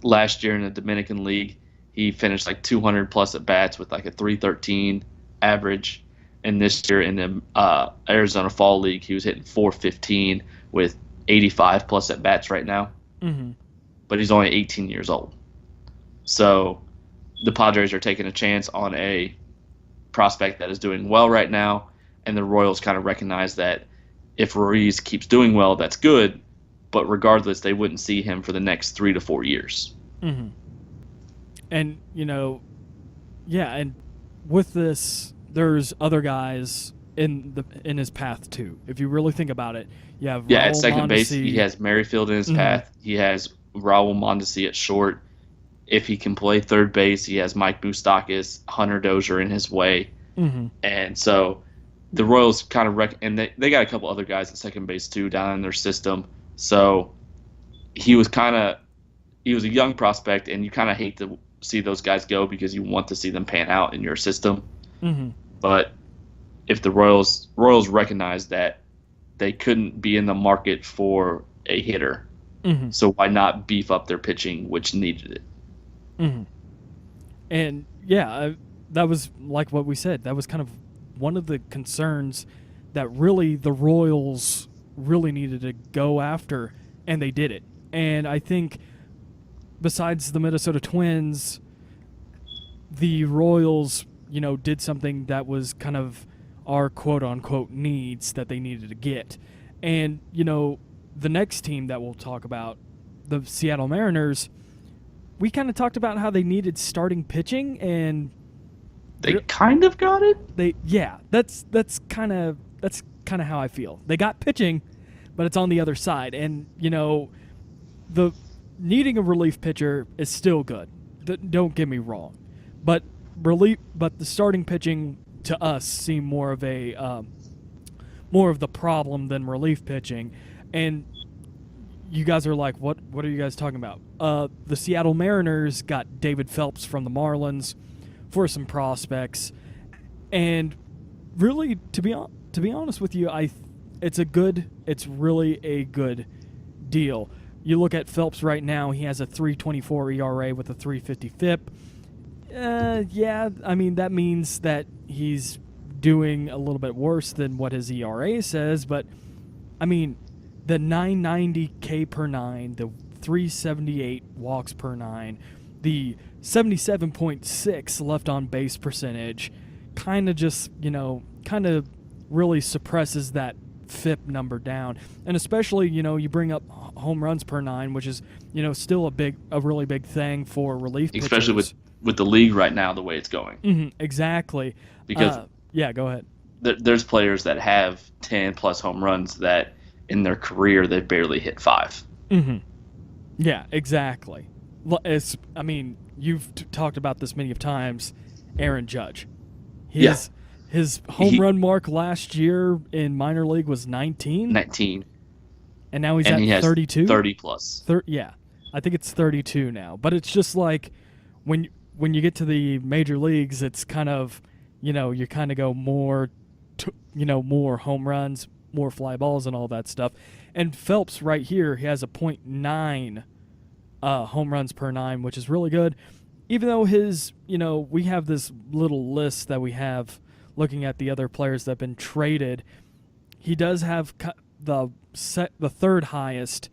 Last year in the Dominican League, he finished like 200 plus at bats with like a 3.13 average. And this year in the Arizona Fall League, he was hitting 415 with 85 plus at bats right now. Mm-hmm. But he's only 18 years old. So the Padres are taking a chance on a prospect that is doing well right now. And the Royals kind of recognize that if Ruiz keeps doing well, that's good. But regardless, they wouldn't see him for the next 3 to 4 years. Mm-hmm. And, and with this, there's other guys in his path too. If you really think about it, you have Raul at second Mondesi. Base, he has Merrifield in his path. He has Raul Mondesi at short. If he can play third base, he has Mike Moustakas, Hunter Dozier in his way. Mm-hmm. And so the Royals kind of and they got a couple other guys at second base too down in their system. So he was a young prospect, and you kind of hate to see those guys go because you want to see them pan out in your system. Mm-hmm. But if the Royals recognize that they couldn't be in the market for a hitter, so why not beef up their pitching, which needed it? Mm-hmm. And that was like what we said. That was kind of one of the concerns that really the Royals really needed to go after, and they did it. And I think besides the Minnesota Twins, the Royals, did something that was kind of our quote-unquote needs that they needed to get. And, the next team that we'll talk about, the Seattle Mariners, we kind of talked about how they needed starting pitching, and they kind of got it. That's kind of how I feel. They got pitching, but it's on the other side. And, the needing a relief pitcher is still good. Don't get me wrong. But the starting pitching to us seemed more of the problem than relief pitching. And you guys are like, what are you guys talking about? The Seattle Mariners got David Phelps from the Marlins for some prospects, and really, to be honest with you, it's really a good deal. You look at Phelps right now; he has a 3.24 ERA with a 3.50 FIP. That means that he's doing a little bit worse than what his ERA says, but the 990 K per nine, the 378 walks per nine, the 77.6 left on base percentage kind of really suppresses that FIP number down. And especially, you bring up home runs per nine, which is, still a really big thing for relief pitchers. Especially with the league right now, the way it's going. Mm-hmm, exactly. Because go ahead. There's players that have 10 plus home runs that in their career they've barely hit 5. Mm-hmm. Yeah, exactly. You've talked about this many of times. Aaron Judge. His home run mark last year in minor league was 19. 19. And now he's at 32? 30 plus. I think it's 32 now. But it's just like when you get to the major leagues, it's kind of, you kind of go more more home runs, more fly balls, and all that stuff. And Phelps right here, he has a .9 home runs per 9, which is really good. Even though his, we have this little list that we have looking at the other players that have been traded, he does have the third highest,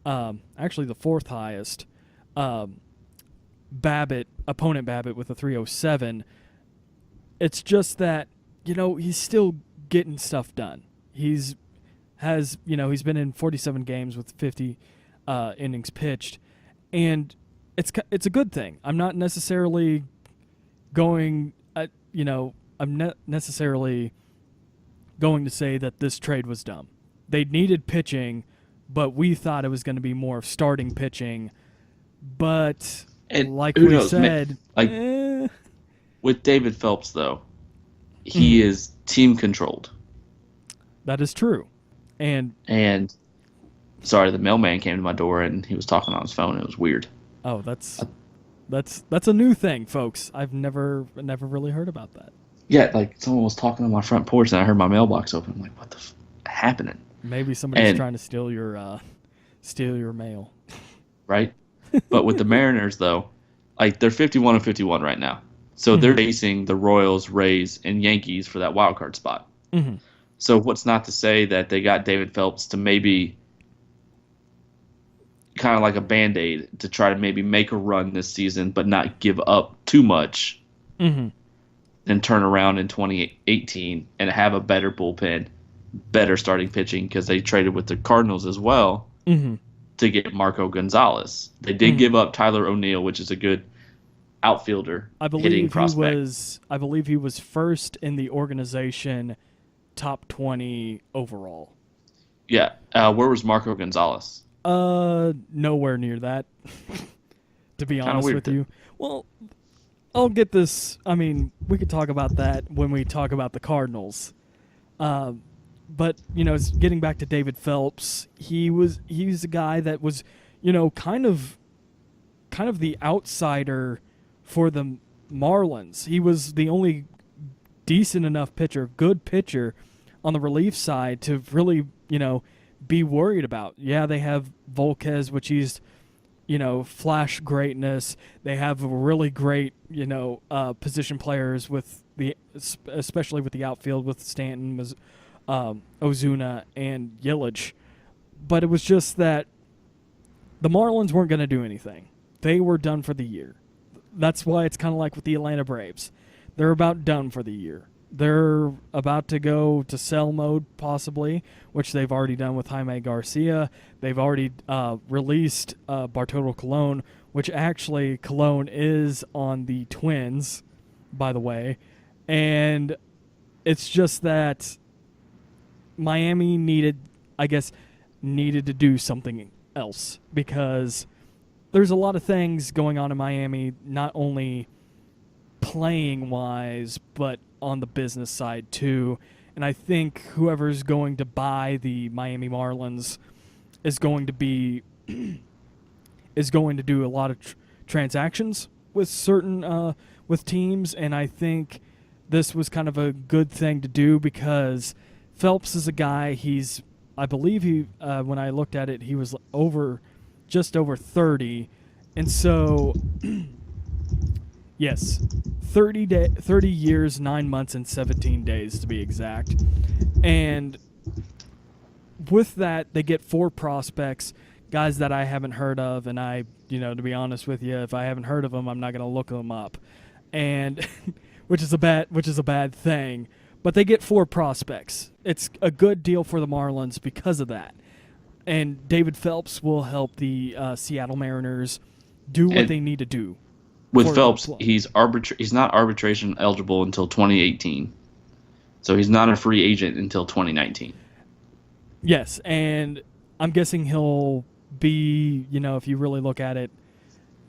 actually the fourth highest, opponent BABIP with a 307. It's just that, he's still getting stuff done. He's been in 47 games with 50 innings pitched, and it's a good thing. I'm not necessarily going, I'm not necessarily going to say that this trade was dumb. They needed pitching, but we thought it was going to be more of starting pitching. But like we said, with David Phelps though, he is team controlled. That is true, and sorry, the mailman came to my door and he was talking on his phone. It was weird. Oh, that's a new thing, folks. I've never really heard about that. Yeah, like someone was talking on my front porch and I heard my mailbox open. I'm like, what the happening? Maybe somebody's trying to steal your mail. Right? But with the Mariners though, like they're 51-51 right now. So they're facing the Royals, Rays, and Yankees for that wild card spot. Mm-hmm. So what's not to say that they got David Phelps to maybe kind of like a Band-Aid to try to maybe make a run this season but not give up too much and turn around in 2018 and have a better bullpen, better starting pitching, because they traded with the Cardinals as well to get Marco Gonzalez. They did give up Tyler O'Neill, which is a good outfielder, hitting prospect. I believe he was first in the organization, top 20 overall. Yeah. Where was Marco Gonzalez? Nowhere near that, to be honest with you. Well, I'll get this. I mean, we could talk about that when we talk about the Cardinals. But, getting back to David Phelps, he's a guy that was, kind of the outsider for the Marlins. He was the only decent enough pitcher, good pitcher on the relief side to really, be worried about. Yeah, they have Volquez, which he's, flash greatness. They have really great, position players especially with the outfield with Stanton, Ozuna, and Yelich. But it was just that the Marlins weren't going to do anything. They were done for the year. That's why it's kind of like with the Atlanta Braves. They're about done for the year. They're about to go to sell mode, possibly, which they've already done with Jaime Garcia. They've already released Bartolo Colon, which actually Colon is on the Twins, by the way. And it's just that Miami needed to do something else, because there's a lot of things going on in Miami, not only playing-wise, but on the business side too. And I think whoever's going to buy the Miami Marlins is going to do a lot of transactions with certain with teams, and I think this was kind of a good thing to do, because Phelps is a guy, I believe when I looked at it, he was just over 30, and so yes, 30 years, 9 months, and 17 days to be exact. And with that, they get 4 prospects, guys that I haven't heard of, and to be honest with you, if I haven't heard of them, I'm not going to look them up, and which is a bad thing. But they get 4 prospects. It's a good deal for the Marlins because of that. And David Phelps will help the Seattle Mariners do what they need to do. With Phelps, he's not arbitration eligible until 2018. So he's not a free agent until 2019. Yes, and I'm guessing he'll be, if you really look at it,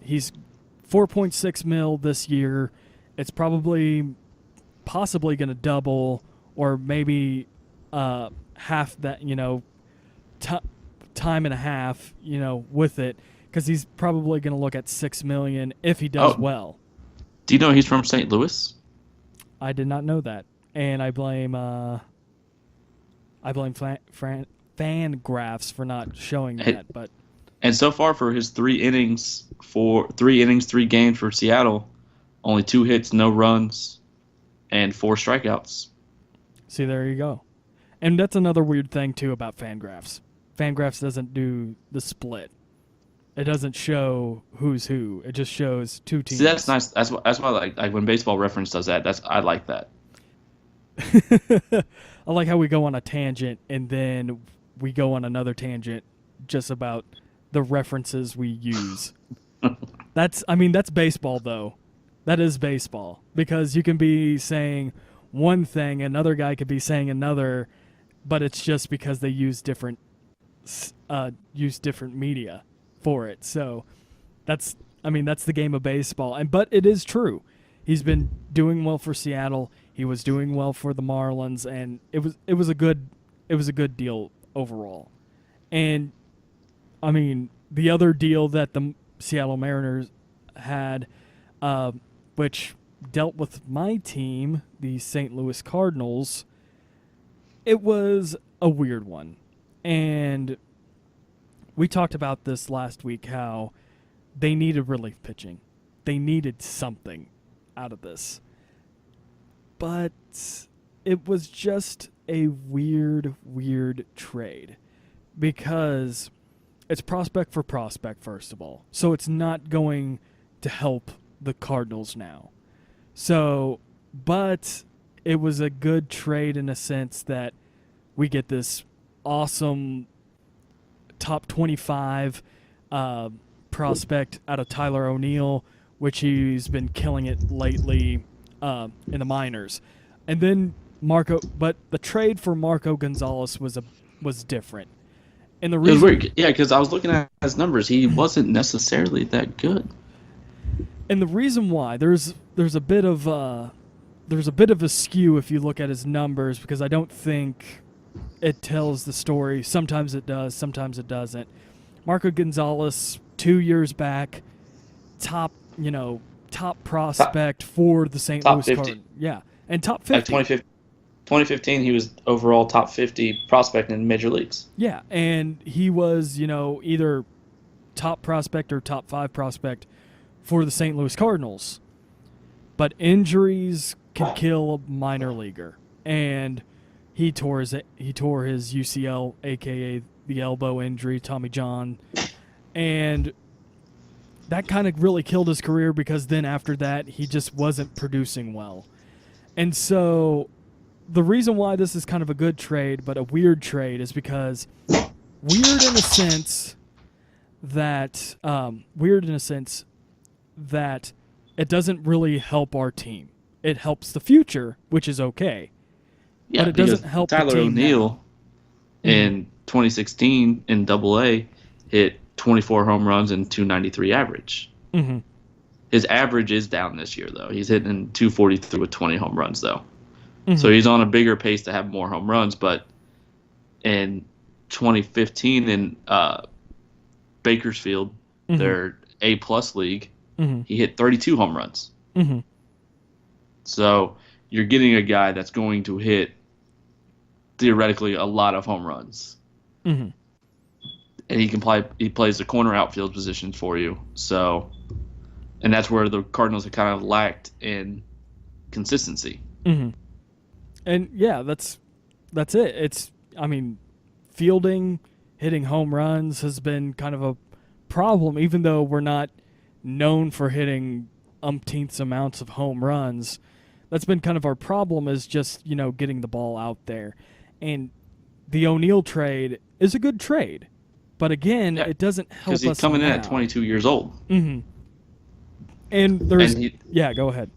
he's $4.6 million this year. It's possibly going to double, or maybe half that, time and a half, with it, because he's probably going to look at $6 million if he does well. Do you know he's from St. Louis? I did not know that, and I blame I blame Fangraphs for not showing that, but and so far for his 3 innings, 3 games for Seattle, only 2 hits, no runs, and 4 strikeouts. See, there you go. And that's another weird thing too about Fangraphs. Fangraphs doesn't do the split. It doesn't show who's who. It just shows 2 teams. See, that's nice. That's why like when Baseball Reference does that. I like that. I like how we go on a tangent and then we go on another tangent just about the references we use. That's baseball though. That is baseball, because you can be saying one thing, another guy could be saying another, but it's just because they use different media for it. So that's the game of baseball. But it is true. He's been doing well for Seattle. He was doing well for the Marlins, and it was a good deal overall. And I mean, the other deal that the Seattle Mariners had, which dealt with my team, the St. Louis Cardinals, it was a weird one. And we talked about this last week, how they needed relief pitching. They needed something out of this. But it was just a weird trade, because it's prospect for prospect, first of all. So it's not going to help the Cardinals now. So, but it was a good trade in a sense that we get this awesome top 25 prospect out of Tyler O'Neill, which he's been killing it lately in the minors. And then but the trade for Marco Gonzalez was different. And the reason, it was weird, yeah, because I was looking at his numbers. He wasn't necessarily that good. And the reason why there's a bit of a skew if you look at his numbers, because I don't think it tells the story. Sometimes it does, sometimes it doesn't. Marco Gonzalez, 2 years back, top prospect for the St. Louis Cardinals. Yeah, and top 50. 2015, he was overall top 50 prospect in major leagues. Yeah, and he was, either top prospect or top 5 prospect for the St. Louis Cardinals. But injuries can kill a minor leaguer, and he tore his UCL, aka the elbow injury, Tommy John, and that kind of really killed his career, because then after that he just wasn't producing well. And so the reason why this is kind of a good trade but a weird trade is because weird in a sense that it doesn't really help our team. It helps the future, which is okay. Yeah, but it doesn't help Tyler the team O'Neill now. In 2016 in Double-A hit 24 home runs and 293 average. Mm-hmm. His average is down this year, though. He's hitting 243 with 20 home runs, though. Mm-hmm. So he's on a bigger pace to have more home runs. But in 2015 in Bakersfield, mm-hmm. their A-plus league, mm-hmm. he hit 32 home runs. Mm-hmm. So you're getting a guy that's going to hit, theoretically, a lot of home runs. Mm-hmm. And he plays the corner outfield position for you. So, and that's where the Cardinals have kind of lacked in consistency. Mm-hmm. And yeah, that's it. It's, fielding, hitting home runs has been kind of a problem, even though we're not known for hitting umpteenth amounts of home runs. That's been kind of our problem, is just, getting the ball out there. And the O'Neill trade is a good trade. But again, it doesn't help us. Because he's coming now. in at 22 years old. Mm-hmm. And there's... yeah, go ahead.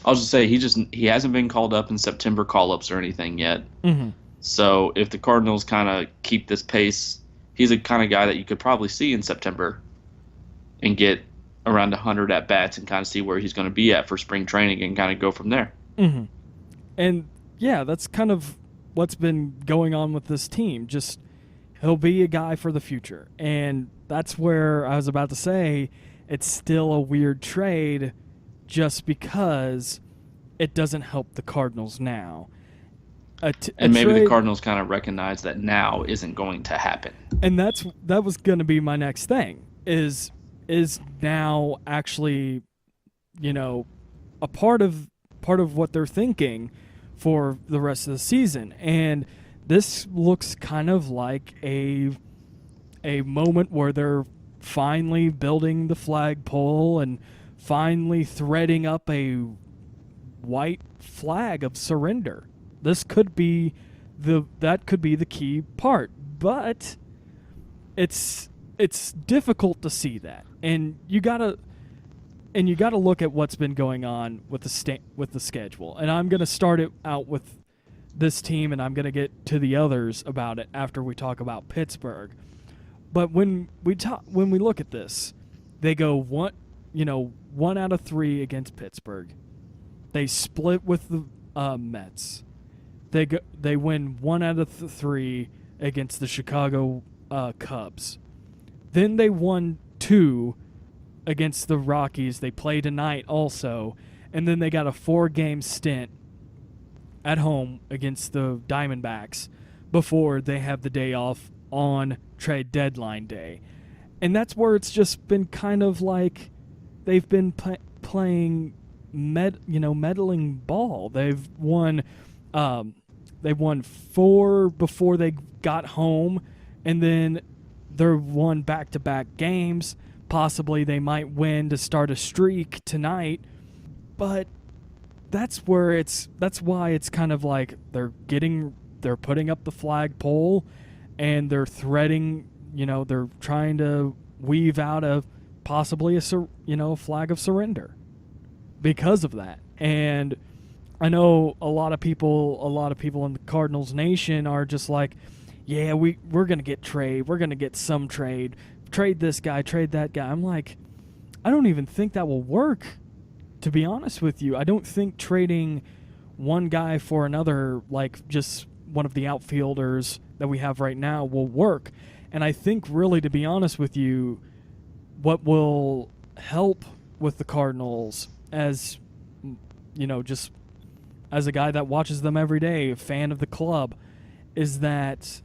I was just say he hasn't been called up in September call-ups or anything yet. Mm-hmm. So if the Cardinals kind of keep this pace, he's a kind of guy that you could probably see in September and get around 100 at-bats and kind of see where he's going to be at for spring training and kind of go from there. Mm-hmm. And, yeah, that's kind of what's been going on with this team. Just he'll be a guy for the future. And that's where I was about to say it's still a weird trade just because it doesn't help the Cardinals now. And maybe the Cardinals kind of recognize that now isn't going to happen. And that was going to be my next thing. Is now actually, a part of what they're thinking for the rest of the season. And this looks kind of like a moment where they're finally building the flagpole and finally threading up a white flag of surrender. This could be the key part, but it's difficult to see that, and you gotta look at what's been going on with the schedule. And I'm gonna start it out with this team, and I'm gonna get to the others about it after we talk about Pittsburgh. But when we look at this, they go one out of 3 against Pittsburgh. They split with the Mets. They win 1 out of 3 against the Chicago Cubs. Then they won 2 against the Rockies. They play tonight also, and then they got a 4-game stint at home against the Diamondbacks before they have the day off on trade deadline day. And that's where it's just been kind of like they've been playing meddling ball. They've won 4 before they got home, and then they're won back-to-back games. Possibly they might win to start a streak tonight, but that's why it's kind of like they're putting up the flagpole, and they're threading, they're trying to weave out possibly a flag of surrender because of that. And I know a lot of people in the Cardinals nation are just like, yeah, we're going to get trade. We're going to get some trade. Trade this guy, trade that guy. I'm like, I don't even think that will work, to be honest with you. I don't think trading one guy for another, like just one of the outfielders that we have right now, will work. And I think really, to be honest with you, what will help with the Cardinals, as just as a guy that watches them every day, a fan of the club, is that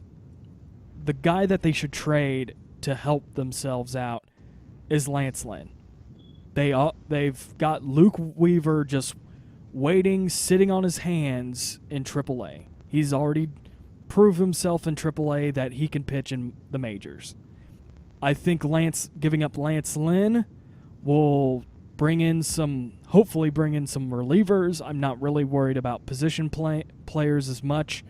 the guy that they should trade to help themselves out is Lance Lynn. They've got Luke Weaver just waiting, sitting on his hands in AAA. He's already proved himself in AAA that he can pitch in the majors. I think giving up Lance Lynn will hopefully bring in some relievers. I'm not really worried about position players as much,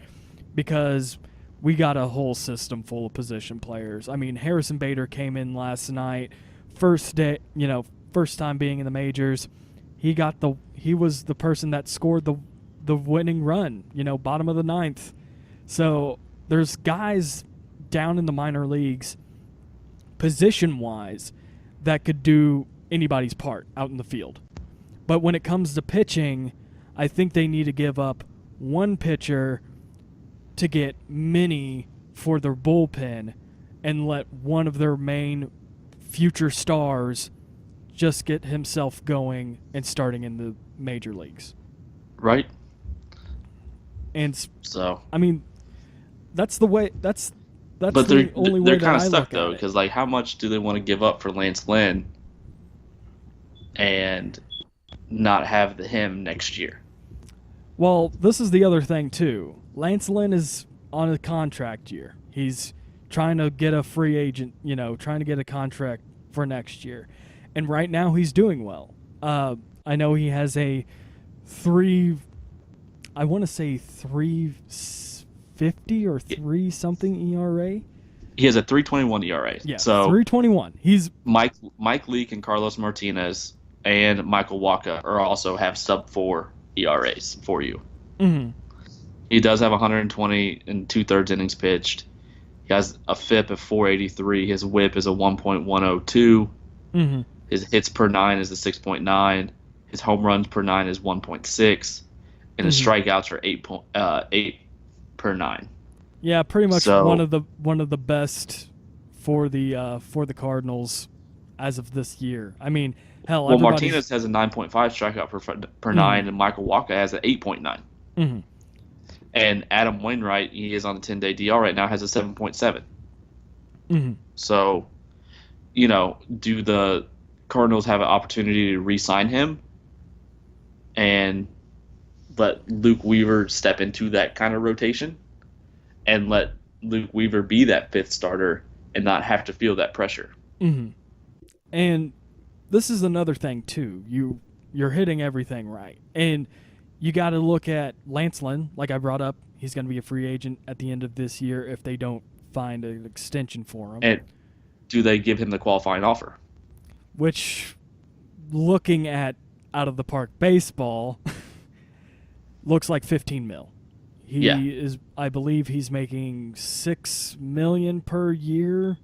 because we got a whole system full of position players. I mean, Harrison Bader came in last night, first time being in the majors. He was the person that scored the winning run, bottom of the 9th. So there's guys down in the minor leagues, position-wise, that could do anybody's part out in the field. But when it comes to pitching, I think they need to give up one pitcher to get many for their bullpen, and let one of their main future stars just get himself going and starting in the major leagues. Right. And so, I mean, that's the way. That's but the only way they're that kind of I stuck look though, at it. because like, how much do they want to give up for Lance Lynn and not have him next year? Well, this is the other thing too. Lance Lynn is on a contract year. He's trying to get a free agent, trying to get a contract for next year. And right now he's doing well. I know he has a 3.50 or 3 something ERA. He has a 3.21 ERA. Yeah, so 3.21. He's Mike Leake and Carlos Martinez and Michael Wacha also have sub-4 ERAs for you. Mm-hmm. He does have 120 and 2/3 innings pitched. He has a FIP of 483. His WHIP is a 1.102. Mm-hmm. His hits per 9 is a 6.9. His home runs per 9 is 1.6, and his strikeouts are 8 per 9. Yeah, pretty much one of the best for the Cardinals as of this year. I mean, hell, well, Martinez has a 9.5 strikeout per 9, and Michael Wacha has an 8.9. Mm-hmm. And Adam Wainwright, he is on the 10-day DL right now, has a 7.7. Mm-hmm. So, do the Cardinals have an opportunity to re-sign him and let Luke Weaver step into that kind of rotation and let Luke Weaver be that fifth starter and not have to feel that pressure? Mm-hmm. And this is another thing, too. You're hitting everything right. And you got to look at Lance Lynn, like I brought up. He's going to be a free agent at the end of this year if they don't find an extension for him. And do they give him the qualifying offer? Which, looking at out of the park baseball, looks like $15 million. He is, I believe, he's making $6 million per year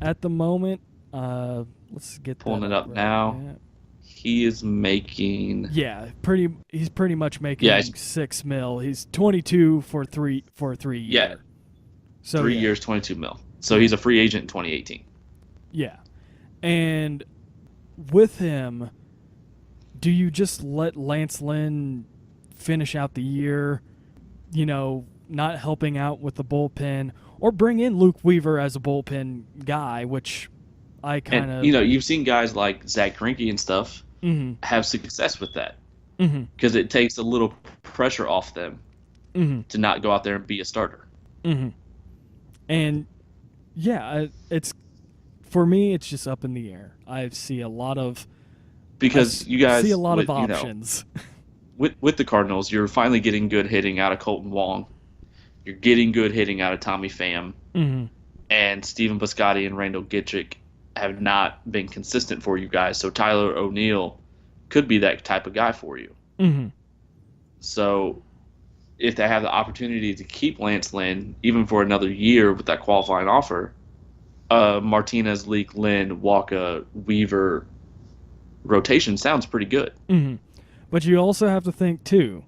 at the moment. Let's get pulling that it up right now. now. He is making he's pretty much making $6 million. He's 22 for 3 years. Yeah. So 3 years, 22 mil. So he's a free agent in 2018. Yeah. And with him, do you just let Lance Lynn finish out the year, not helping out with the bullpen, or bring in Luke Weaver as a bullpen guy, which I kind of... you've seen guys like Zach Greinke and stuff have success with that because it takes a little pressure off them to not go out there and be a starter. And, yeah, for me, it's just up in the air. I see a lot of... Because you guys... see a lot of options. With the Cardinals, you're finally getting good hitting out of Colton Wong. You're getting good hitting out of Tommy Pham. And Stephen Piscotty and Randall Gitchick have not been consistent for you guys. So Tyler O'Neill could be that type of guy for you. So if they have the opportunity to keep Lance Lynn, even for another year with that qualifying offer, Martinez, Leak, Lynn, Walker, Weaver rotation sounds pretty good. But you also have to think, too,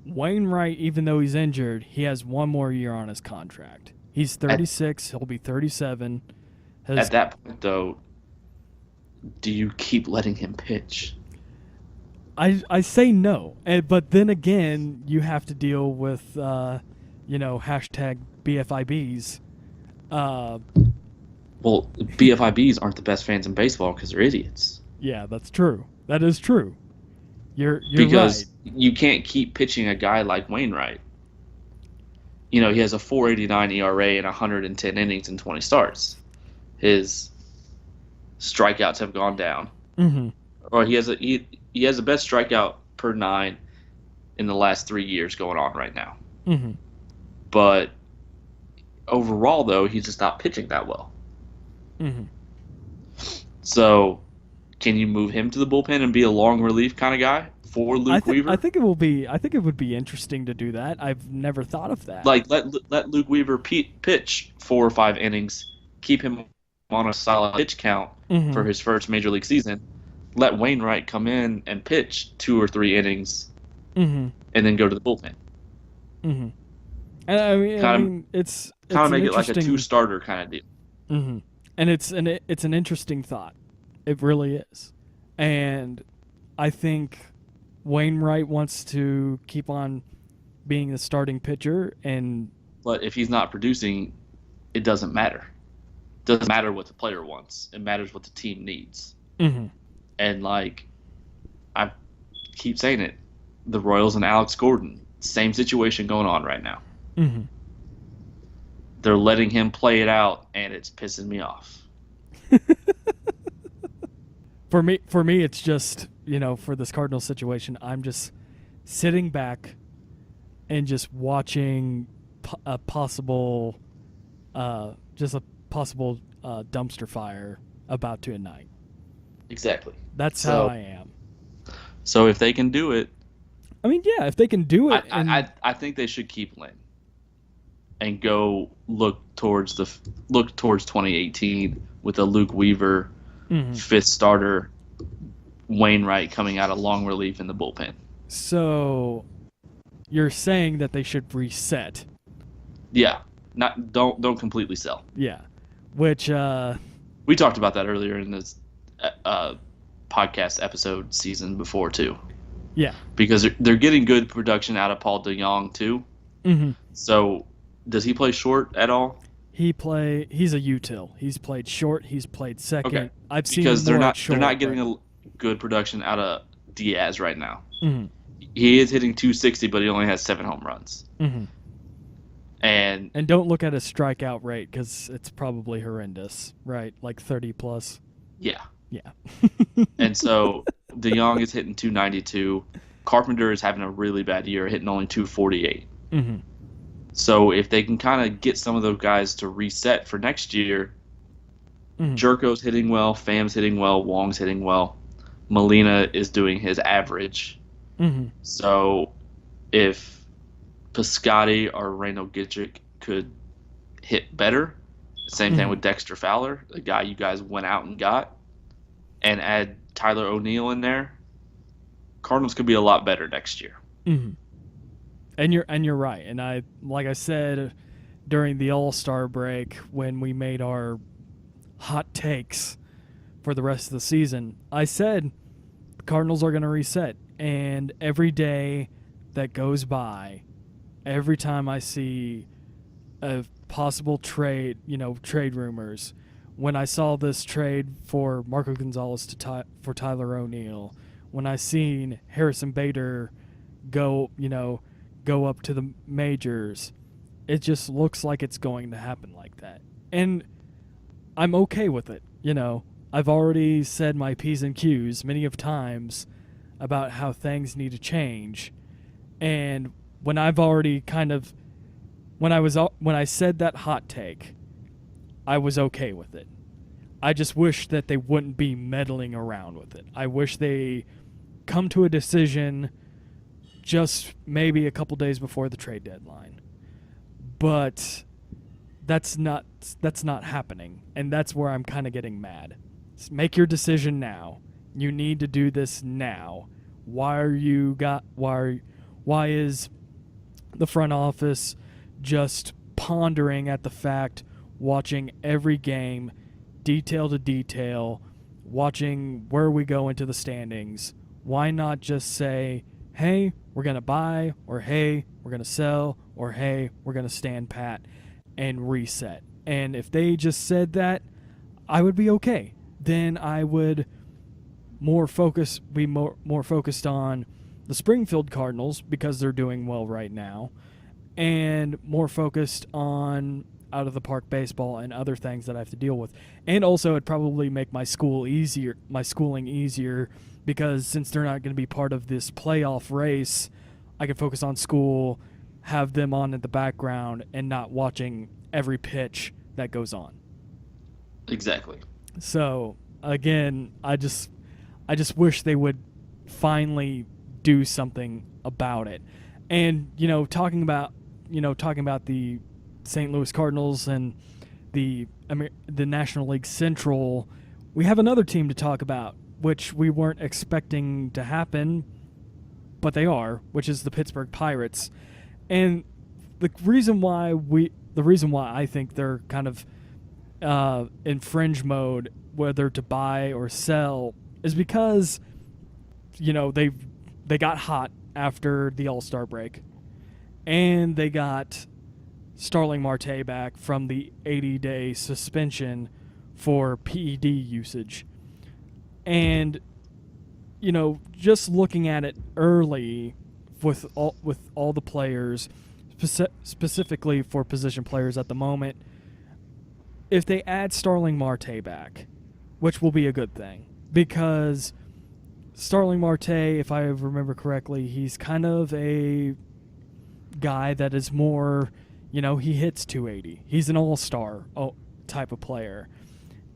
Wainwright, even though he's injured, he has one more year on his contract. He's 36. He'll be 37. At that point, though, do you keep letting him pitch? I say no. But then again, you have to deal with, hashtag BFIBs. Well, BFIBs aren't the best fans in baseball because they're idiots. Yeah, that's true. That is true. You're because right. You can't keep pitching a guy like Wainwright. He has a 4.89 ERA and 110 innings and 20 starts. His strikeouts have gone down. Or he has the best strikeout per 9 in the last 3 years going on right now. But overall, though, he's just not pitching that well. So, can you move him to the bullpen and be a long relief kind of guy for Luke Weaver? I think it would be interesting to do that. I've never thought of that. Like let Luke Weaver pitch 4 or 5 innings, keep him on a solid pitch count for his first major league season. Let Wainwright come in and pitch 2 or 3 innings, and then go to the bullpen. And I mean, it's kind of make it like a 2-starter kind of deal. And it's an interesting thought. It really is. And I think Wainwright wants to keep on being the starting pitcher. But if he's not producing, it doesn't matter. It doesn't matter what the player wants. It matters what the team needs. And, I keep saying it, the Royals and Alex Gordon, same situation going on right now. They're letting him play it out, and it's pissing me off. For me, it's just, for this Cardinals situation, I'm just sitting back and just watching a possible dumpster fire about to ignite. Exactly. That's how I am. So if they can do it, I mean, yeah, if they can do it, I think they should keep Lynn and go look towards 2018 with a Luke Weaver, 5th starter, Wainwright coming out of long relief in the bullpen. So you're saying that they should reset? Yeah, don't completely sell. Yeah, which we talked about that earlier in this podcast episode season before too. Yeah, because they're getting good production out of Paul DeJong too. Mm-hmm. So, does he play short at all? He's a util. He's played short. He's played second. Okay, I've seen because him more at short. they're not getting a good production out of Diaz right now. Mm-hmm. He is hitting 260, but he only has 7 home runs. Mm-hmm. And don't look at his strikeout rate because it's probably horrendous, right? Like 30 plus. Yeah. Yeah. And so DeYoung is hitting 292. Carpenter is having a really bad year, hitting only 248. Mm-hmm. So if they can kind of get some of those guys to reset for next year, Jerko's hitting well, Pham's hitting well, Wong's hitting well, Molina is doing his average. Mm-hmm. So if Piscotty or Reyno Gitchick could hit better, same thing with Dexter Fowler, the guy you guys went out and got, and add Tyler O'Neill in there, Cardinals could be a lot better next year. Mm-hmm. And you're right. And like I said during the All-Star break when we made our hot takes for the rest of the season, I said the Cardinals are going to reset. And every day that goes by, every time I see a possible trade rumors, when I saw this trade for Marco Gonzalez for Tyler O'Neill, when I seen Harrison Bader go up to the majors, it just looks like it's going to happen like that. And I'm okay with it. I've already said my P's and Q's many of times about how things need to change. And when I've already when I said that hot take, I was okay with it. I just wish that they wouldn't be meddling around with it. I wish they come to a decision just maybe a couple days before the trade deadline. But that's not happening, and that's where I'm kind of getting mad. Make your decision now. You need to do this now. Why is the front office just pondering at the fact, watching every game, detail to detail, watching where we go into the standings? Why not just say, hey, we're going to buy, or hey, we're going to sell, or hey, we're going to stand pat and reset? And if they just said that, I would be okay. Then I would be more focused on the Springfield Cardinals because they're doing well right now, and more focused on out of the park baseball and other things that I have to deal with. And also it'd probably make my schooling easier, because since they're not going to be part of this playoff race, I can focus on school, have them on in the background, and not watching every pitch that goes on. Exactly. So again, I just wish they would finally do something about it. And talking about the St. Louis Cardinals and the National League Central, we have another team to talk about, which we weren't expecting to happen, but they are, which is the Pittsburgh Pirates. And the reason why I think they're kind of in fringe mode, whether to buy or sell, is because they got hot after the All-Star break, and they got Starling Marte back from the 80-day suspension for PED usage. And just looking at it early with all the players, specifically for position players at the moment, if they add Starling Marte back, which will be a good thing, because Starling Marte, if I remember correctly, he's kind of a guy that is more, he hits 280. He's an all-star type of player,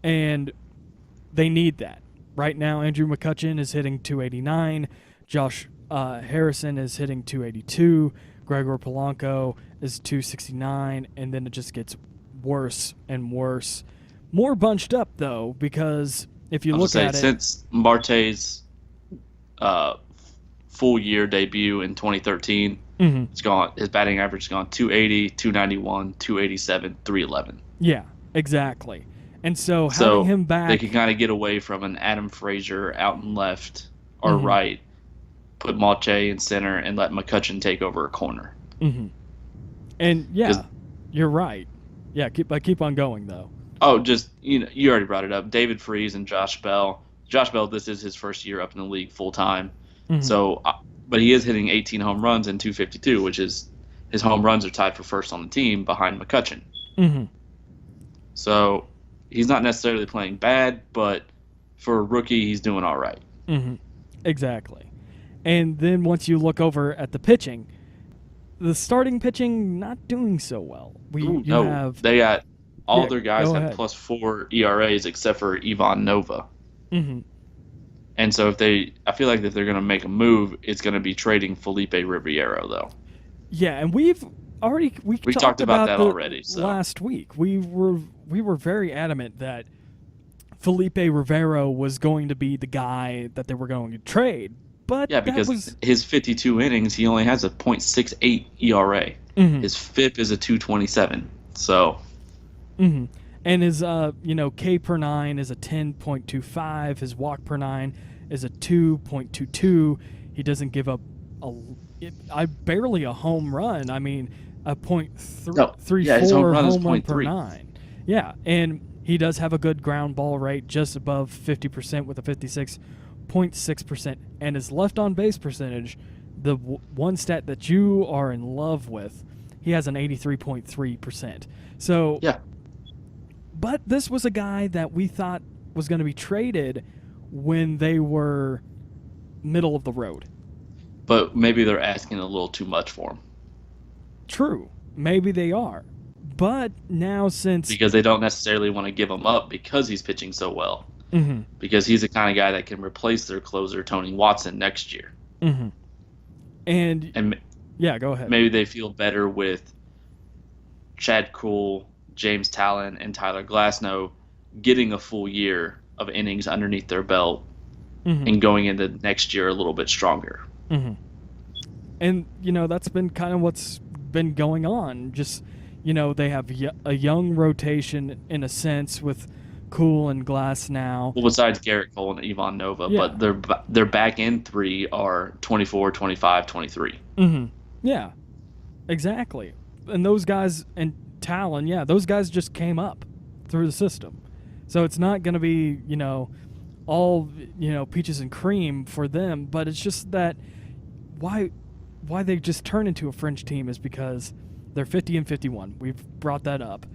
and they need that. Right now, Andrew McCutchen is hitting 289. Josh Harrison is hitting 282. Gregor Polanco is 269, and then it just gets worse and worse. More bunched up, though, because if you look at it, since Marte's full year debut in 2013, it's gone. His batting average has gone 280, 291, 287, 311. Yeah, exactly. And so having him back, they can kind of get away from an Adam Frazier out and left or right, put Marte in center, and let McCutchen take over a corner. And yeah, you're right. Yeah, keep on going though. Oh, just you already brought it up. David Freese and Josh Bell. Josh Bell, this is his first year up in the league full time. Mm-hmm. So, but he is hitting 18 home runs and 252, which is his home runs are tied for first on the team behind McCutchen. Mm-hmm. So he's not necessarily playing bad, but for a rookie, he's doing all right. Mm-hmm. Exactly. And then once you look over at the pitching, the starting pitching not doing so well. They got all their guys have +4 ERAs except for Ivan Nova. Mm-hmm. And so I feel like if they're going to make a move, it's going to be trading Felipe Riviero though. Yeah, and we talked about that already. So. Last week, we were very adamant that Felipe Rivero was going to be the guy that they were going to trade. But yeah, because his 52 innings, he only has a .68 ERA. Mm-hmm. His FIP is a 2.27. So. Mm-hmm. And his K per 9 is a 10.25. His walk per 9 is a 2.22. He doesn't give up barely a home run. I mean, a .34 home run per 9. Yeah, and he does have a good ground ball rate, just above 50% with a 56.6%. And his left on base percentage, the one stat that you are in love with, he has an 83.3%. So yeah. But this was a guy that we thought was going to be traded when they were middle of the road. But maybe they're asking a little too much for him. True. Maybe they are. But now because they don't necessarily want to give him up because he's pitching so well. Mm-hmm. Because he's the kind of guy that can replace their closer, Tony Watson, next year. Mm-hmm. And yeah, go ahead. Maybe they feel better with Chad Kuhl, James Talon, and Tyler Glasnow getting a full year of innings underneath their belt mm-hmm. and going into next year a little bit stronger. Mm-hmm. And, that's been kind of what's been going on. Just, they have a young rotation in a sense with Kuhl and Glass now. Well, besides Garrett Cole and Ivan Nova, yeah. But their back end three are 24, 25, 23. Mm-hmm. Yeah, exactly. And those guys and Talon, yeah, those guys just came up through the system. So it's not going to be, all, peaches and cream for them, but it's just that why they just turn into a Fringe team is because they're 50 and 51. We've brought that up.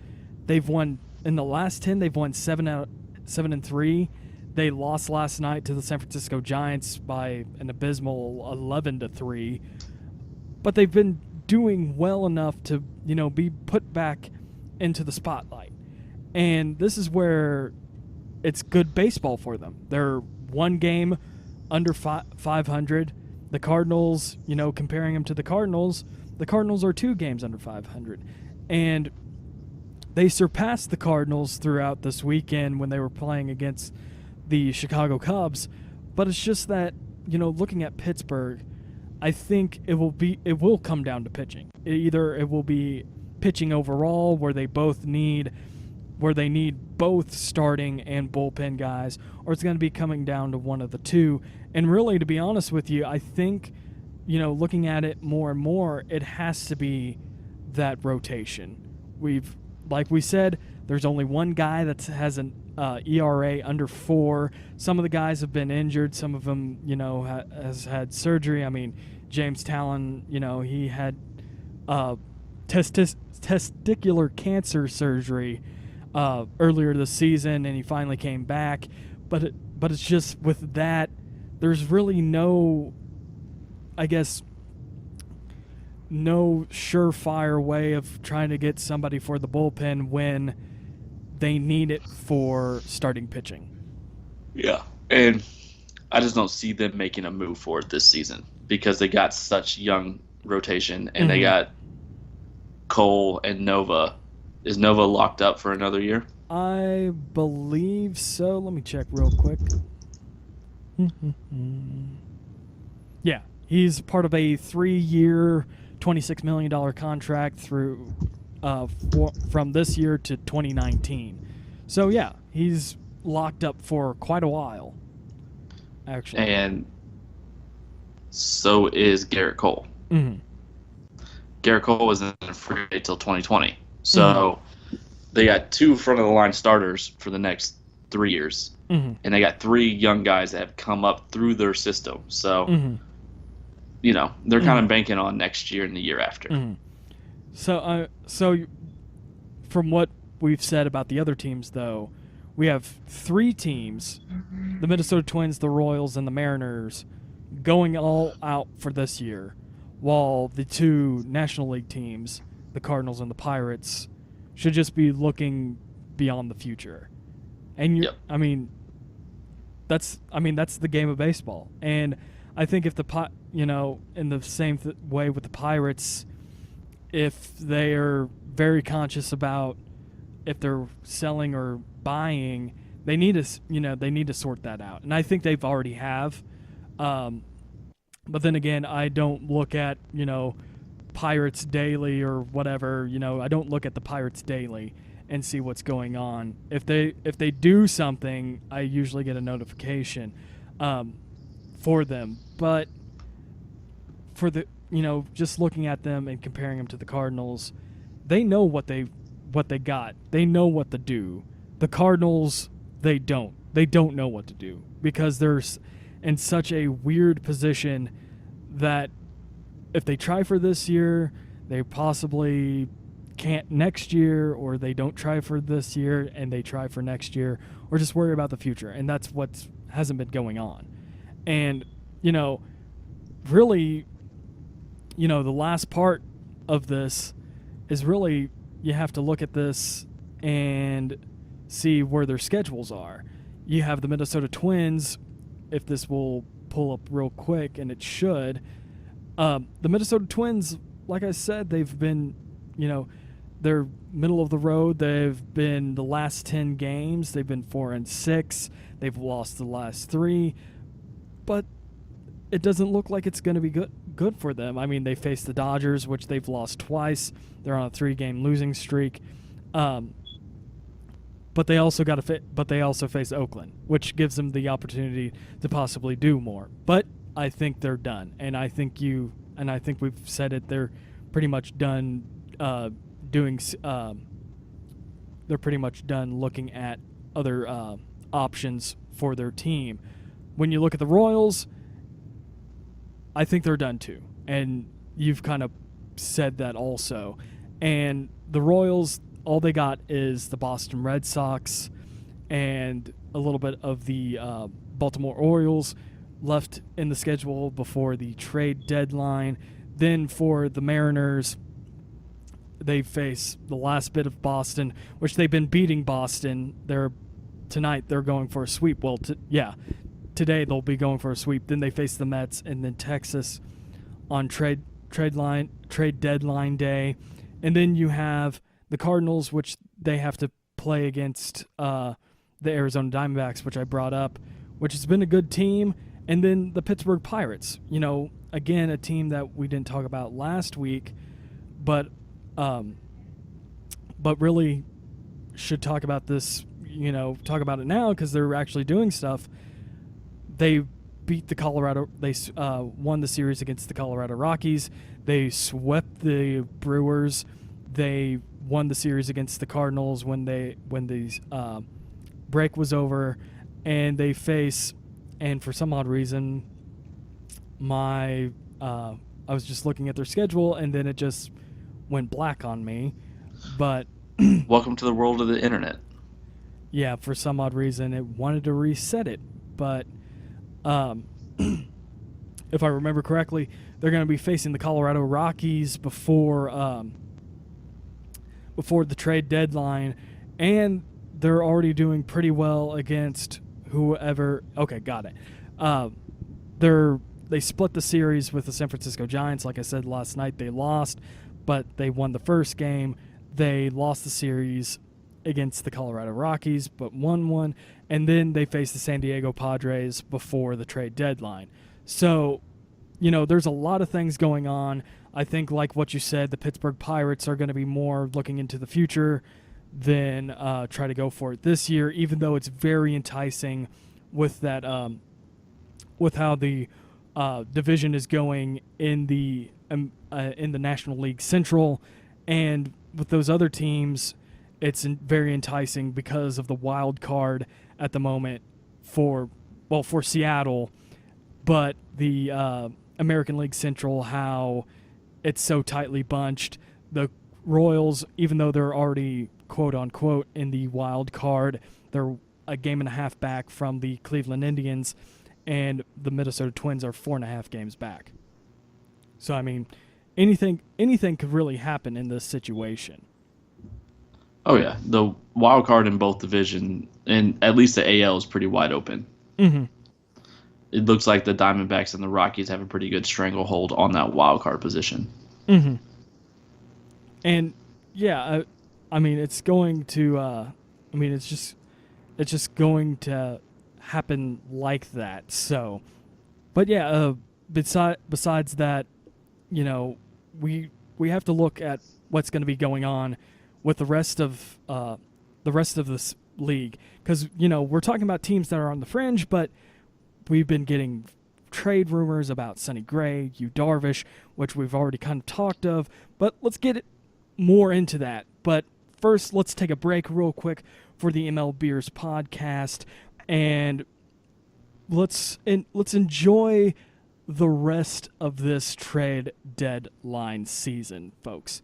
They've won in the last 10, they've won 7 and 3. They lost last night to the San Francisco Giants by an abysmal 11-3. But they've been doing well enough to, be put back into the spotlight. And this is where it's good baseball for them. They're one game under 500. The Cardinals, comparing them to the Cardinals are 2 games under 500. And they surpassed the Cardinals throughout this weekend when they were playing against the Chicago Cubs. But it's just that, looking at Pittsburgh, I think it will come down to pitching. Either it will be pitching overall where they need both starting and bullpen guys, or it's going to be coming down to one of the two. And really, to be honest with you, I think, looking at it more and more, it has to be that rotation. Like we said, there's only one guy that has an ERA under 4. Some of the guys have been injured. Some of them, has had surgery. I mean, James Talon, he had testicular cancer surgery earlier this season, and he finally came back. But it's just with that, there's really no surefire way of trying to get somebody for the bullpen when they need it for starting pitching. Yeah, and I just don't see them making a move for it this season because they got such young rotation, and they got Cole and Nova. Is Nova locked up for another year? I believe so. Let me check real quick. Yeah, he's part of a 3-year, $26 million contract through from this year to 2019. So yeah, he's locked up for quite a while, actually. And so is Garrett Cole. Mm-hmm. Garrett Cole wasn't a free agent until 2020. So they got 2 front-of-the-line starters for the next 3 years. And they got 3 young guys that have come up through their system. So, they're kind of banking on next year and the year after. So from what we've said about the other teams, though, we have 3 teams, the Minnesota Twins, the Royals, and the Mariners, going all out for this year, while the 2 National League teams, the Cardinals and the Pirates, should just be looking beyond the future. And that's the game of baseball. And I think if in the same way with the Pirates, if they are very conscious about if they're selling or buying, they need to sort that out. And I think they've already have. But then again, I don't look at, Pirates Daily or whatever, I don't look at the Pirates Daily and see what's going on. If they do something, I usually get a notification for them. But for the just looking at them and comparing them to the Cardinals, they know what they got. They know what to do. The Cardinals, they don't. They don't know what to do because they're in such a weird position that if they try for this year, they possibly can't next year, or they don't try for this year and they try for next year, or just worry about the future. And that's what hasn't been going on. And, really, the last part of this is really you have to look at this and see where their schedules are. You have the Minnesota Twins, if this will pull up real quick, and it should. The Minnesota Twins, like I said, they've been, they're middle of the road. They've been the last 10 games. They've been 4-6. They've lost the last 3, but it doesn't look like it's going to be good for them. I mean, they face the Dodgers, which they've lost twice. They're on a 3-game losing streak. But they also face Oakland, which gives them the opportunity to possibly do more. But I think they're done, and I think we've said it. They're pretty much done doing. They're pretty much done looking at other options for their team. When you look at the Royals, I think they're done too, and you've kind of said that also. And the Royals, all they got is the Boston Red Sox and a little bit of the Baltimore Orioles left in the schedule before the trade deadline. Then for the Mariners, they face the last bit of Boston, which they've been beating Boston. Tonight they're going for a sweep. Well, today they'll be going for a sweep. Then they face the Mets and then Texas on trade deadline day. And then you have the Cardinals, which they have to play against the Arizona Diamondbacks, which I brought up, which has been a good team. And then the Pittsburgh Pirates, again, a team that we didn't talk about last week, but really should talk about this, talk about it now because they're actually doing stuff. They beat the Colorado. They won the series against the Colorado Rockies. They swept the Brewers. They won the series against the Cardinals when the break was over, and they face. And for some odd reason, I was just looking at their schedule, and then it just went black on me. But welcome to the world of the internet. Yeah, for some odd reason, it wanted to reset it. But if I remember correctly, they're going to be facing the Colorado Rockies before the trade deadline, and they're already doing pretty well against whoever. Okay, got it. They split the series with the San Francisco Giants. Like I said last night, they lost, but they won the first game. They lost the series against the Colorado Rockies, but won one. And then they faced the San Diego Padres before the trade deadline. So, there's a lot of things going on. I think, like what you said, the Pittsburgh Pirates are going to be more looking into the future than try to go for it this year, even though it's very enticing with that, with how the division is going in the National League Central, and with those other teams, it's very enticing because of the wild card at the moment for Seattle, but the American League Central, how it's so tightly bunched. The Royals, even though they're already quote unquote in the wild card, they're a game and a half back from the Cleveland Indians, and the Minnesota Twins are 4.5 games back. So I mean, anything could really happen in this situation. Oh yeah, the wild card in both division, and at least the AL is pretty wide open. Mm-hmm. It looks like the Diamondbacks and the Rockies have a pretty good stranglehold on that wild card position. Mm-hmm. And yeah, I mean, it's going to. It's just going to happen like that. So, but yeah. Besides that, you know, we have to look at what's going to be going on with the rest of this league, because you know we're talking about teams that are on the fringe, but we've been getting trade rumors about Sonny Gray, Yu Darvish, which we've already kind of talked of, but let's get more into that. But first, let's take a break real quick for the MLBeers podcast, and let's enjoy the rest of this trade deadline season, folks.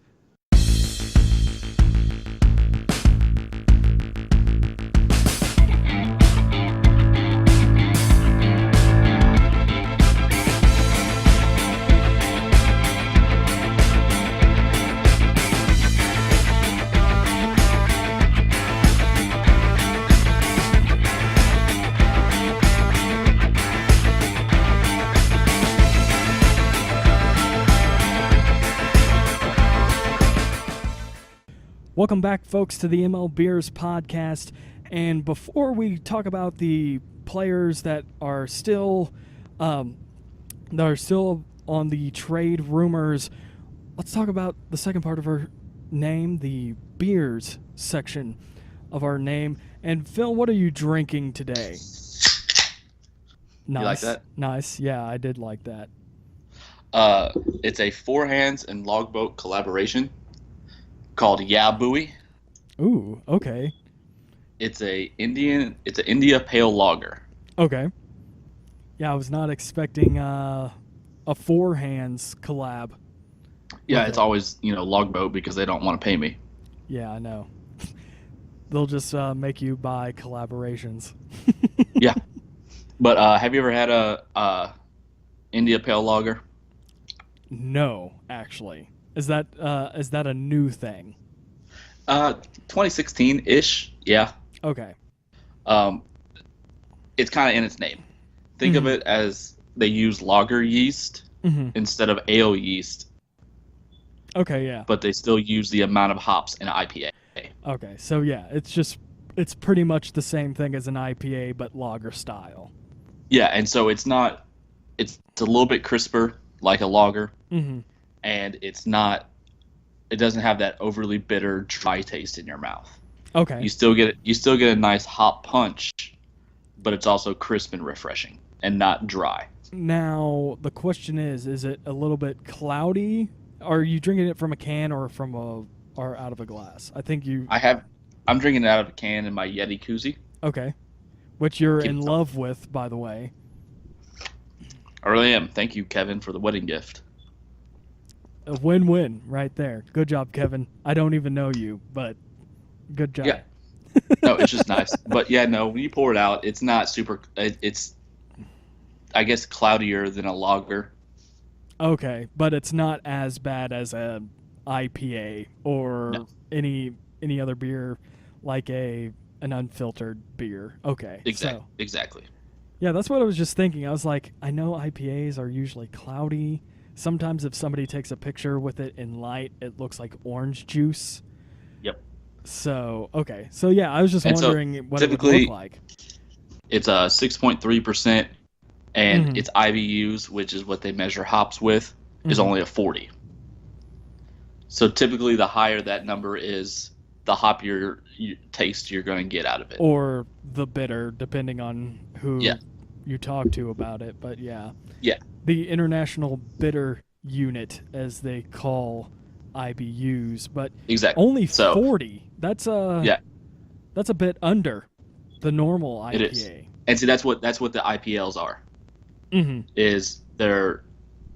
Welcome back, folks, to the MLBeers podcast. And before we talk about the players that are still on the trade rumors, let's talk about the second part of our name, the beers section of our name. And Phil, what are you drinking today? Nice. You like that? Nice. Yeah, I did like that. It's a Four Hands and Logboat collaboration called Yeah Buoy. Ooh, okay. It's an India Pale Lager. Okay. Yeah, I was not expecting a Four Hands collab. Yeah, it's always, Logboat because they don't want to pay me. Yeah, I know. They'll just make you buy collaborations. Yeah. But have you ever had a India Pale Lager? No, actually. Is that a new thing? 2016-ish, yeah. Okay. It's kind of in its name. Think of it as they use lager yeast instead of ale yeast. Okay, yeah. But they still use the amount of hops in an IPA. Okay, so yeah, it's pretty much the same thing as an IPA, but lager style. Yeah, and so it's a little bit crisper like a lager, and it doesn't have that overly bitter, dry taste in your mouth. Okay. You still get a nice hop punch, but it's also crisp and refreshing and not dry. Now, the question is it a little bit cloudy? Are you drinking it from a can or or out of a glass? I think I'm drinking it out of a can in my Yeti koozie. Okay. Which you're in love with, by the way. I really am. Thank you, Kevin, for the wedding gift. A win-win right there. Good job, Kevin. I don't even know you, but good job. Yeah. No, it's just nice. But yeah, no, when you pour it out, it's not super. It's, I guess, cloudier than a lager. Okay, but it's not as bad as a IPA or any other beer, like an unfiltered beer. Okay. Exactly. Yeah, that's what I was just thinking. I was like, I know IPAs are usually cloudy. Sometimes if somebody takes a picture with it in light, it looks like orange juice. Yep. So, okay. So, yeah, I was just wondering what it would look like. It's 6.3%, and its IBUs, which is what they measure hops with, is only a 40. So typically the higher that number is, the hoppier taste you're going to get out of it. Or the bitter, depending on who you talk to about it, but yeah. Yeah. The International Bitter Unit, as they call IBUs, but Exactly. only So, 40. That's a bit under the normal IPA. It is. And see, that's what the IPLs are. Mm-hmm. Is they're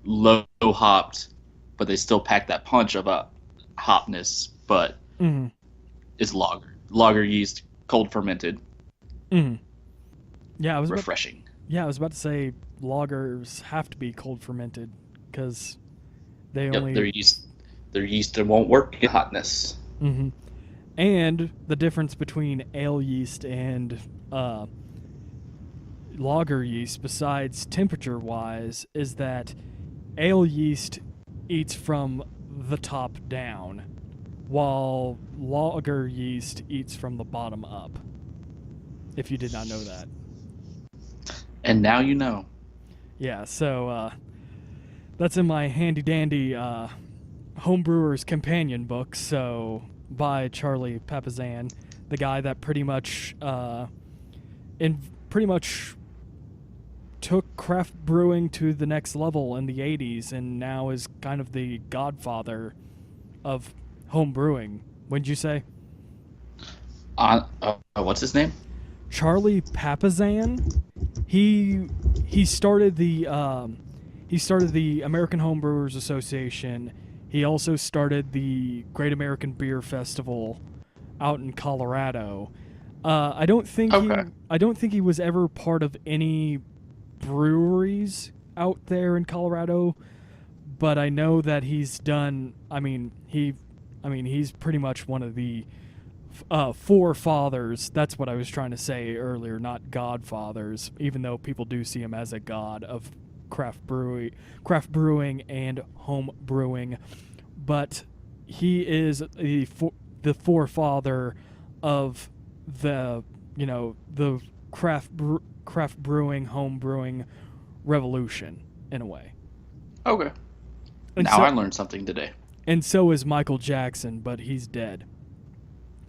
low hopped, but they still pack that punch of a hopness, but it's lager yeast, cold fermented. Mm-hmm. Yeah, I was refreshing. I was about to say lagers have to be cold fermented because they only their yeast won't work in hotness. Mm-hmm. And the difference between ale yeast and lager yeast, besides temperature-wise, is that ale yeast eats from the top down, while lager yeast eats from the bottom up. If you did not know that. And now you know. Yeah, so that's in my handy-dandy Homebrewer's Companion book, so by Charlie Papazan, the guy that pretty much took craft brewing to the next level in the 80s and now is kind of the godfather of home brewing. Wouldn't you say? What's his name? Charlie Papazan. He started the American Homebrewers Association. He also started the Great American Beer Festival out in Colorado. I don't think he was ever part of any breweries out there in Colorado, but I know that he's done. He's pretty much one of the forefathers. That's what I was trying to say earlier, not godfathers, even though people do see him as a god of craft brewing and home brewing. But he is the forefather of the craft brewing, home brewing revolution in a way. Okay. And now I learned something today. And so is Michael Jackson, but he's dead.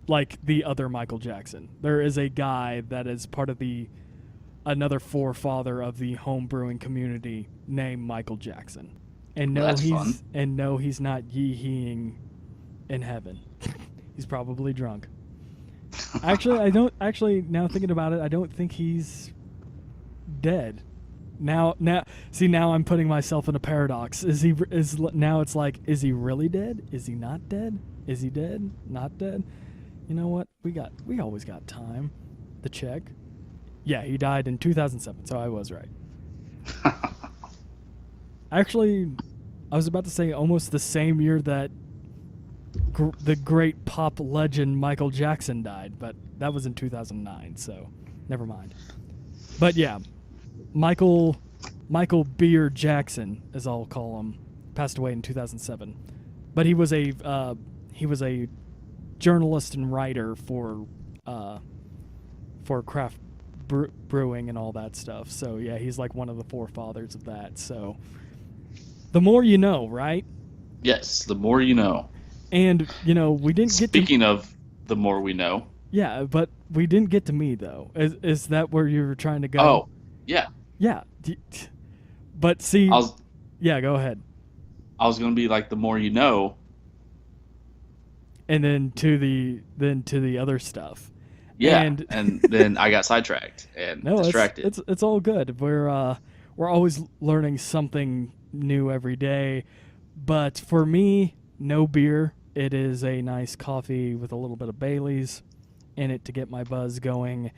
Like the other Michael Jackson. There is a guy that is part of another forefather of the home brewing community named Michael Jackson. And no, he's not yee-heeing in heaven. He's probably drunk. Now thinking about it, I don't think he's dead. Now I'm putting myself in a paradox. Now it's like, is he really dead? Is he not dead? Is he dead? Not dead? You know what? We always got time to check. Yeah, he died in 2007, so I was right. Actually, I was about to say almost the same year that the great pop legend Michael Jackson died, but that was in 2009, so never mind. But yeah, Michael Beer Jackson, as I'll call him, passed away in 2007. But he was a journalist and writer for craft brewing and all that stuff. So yeah, he's like one of the forefathers of that. So the more you know, right? Yes, the more you know. And we didn't get. Speaking of the more we know. Yeah, but we didn't get to me though. Is that where you were trying to go? Oh, yeah. Yeah, but see. Yeah, go ahead. I was gonna be like the more you know. And then to the other stuff. Yeah, and then I got sidetracked and distracted. It's all good. We're always learning something new every day. But for me, no beer. It is a nice coffee with a little bit of Bailey's in it to get my buzz going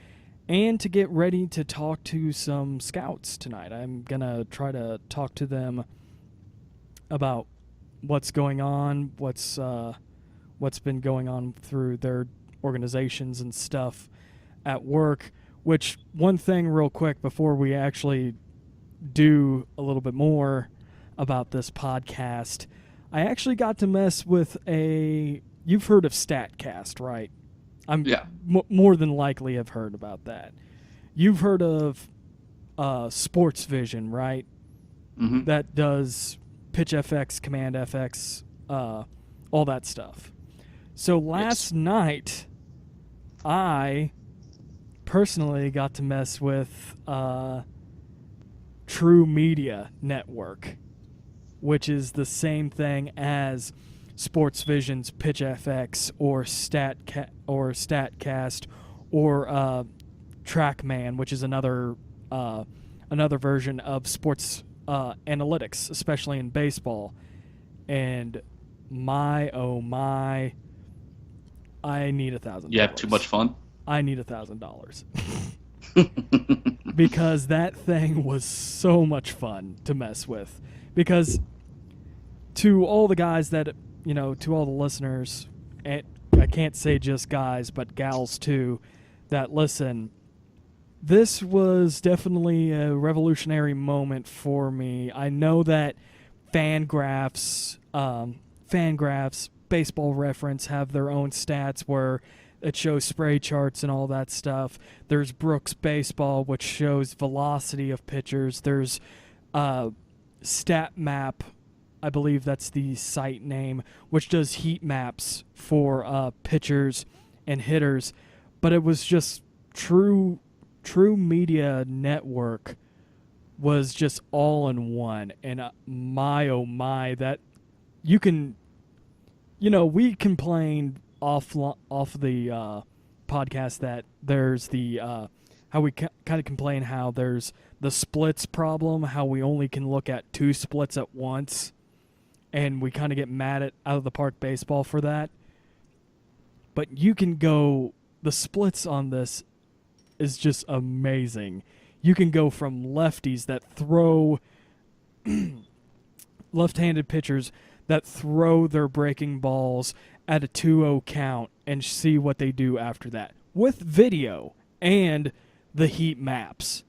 and to get ready to talk to some scouts tonight. I'm going to try to talk to them about what's going on, what's been going on through their organizations and stuff at work. Which, one thing real quick before we actually do a little bit more about this podcast, I actually got to mess with you've heard of StatCast, right? More than likely have heard about that. You've heard of Sports Vision, right? Mm-hmm. That does Pitch FX, Command FX, all that stuff. So last night, I personally got to mess with True Media Network, which is the same thing as Sports Vision's PitchFX or StatCast or TrackMan, which is another version of sports analytics, especially in baseball. And my oh my, I need $1,000. You have too much fun? I need $1,000 because that thing was so much fun to mess with. Because to all the guys that, to all the listeners, and I can't say just guys, but gals too, that listen, this was definitely a revolutionary moment for me. I know that Fangraphs, Baseball Reference have their own stats where it shows spray charts and all that stuff. There's Brooks Baseball, which shows velocity of pitchers. There's Stat Map, I believe that's the site name, which does heat maps for pitchers and hitters. But it was just True Media Network was just all in one. And my oh my, that you can, we complained off the podcast that there's the how we kind of complain how there's the splits problem, how we only can look at 2 splits at once, and we kind of get mad at Out of the Park Baseball for that. But you can go, the splits on this is just amazing. You can go from lefties that throw left-handed pitchers that throw their breaking balls at a 2-0 count and see what they do after that with video and the heat maps.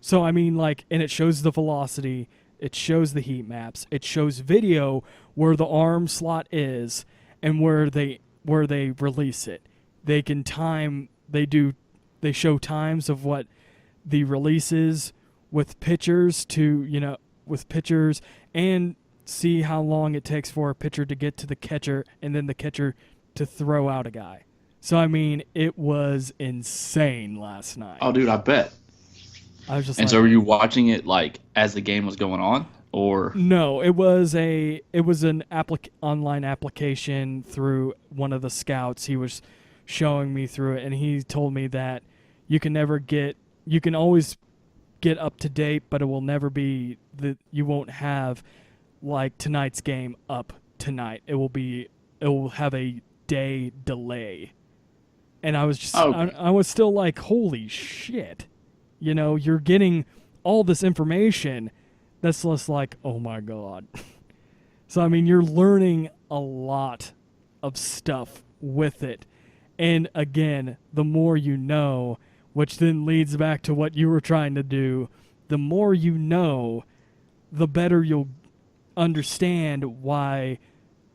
So, I mean, and it shows the velocity, it shows the heat maps, it shows video where the arm slot is and where they release it. They can time, they show times of what the release is with pitchers and see how long it takes for a pitcher to get to the catcher and then the catcher to throw out a guy. So, I mean, it was insane last night. Oh, dude, I bet. I was just so were you watching it as the game was going on, or no? It was an online application through one of the scouts. He was showing me through it, and he told me that you can always get up to date, but it will never be you won't have tonight's game up tonight. It will have a day delay. And I was just, I was still like, holy shit. You're getting all this information that's just like, oh my God. So, I mean, you're learning a lot of stuff with it. And again, the more you know, which then leads back to what you were trying to do, the more you know, the better you'll understand why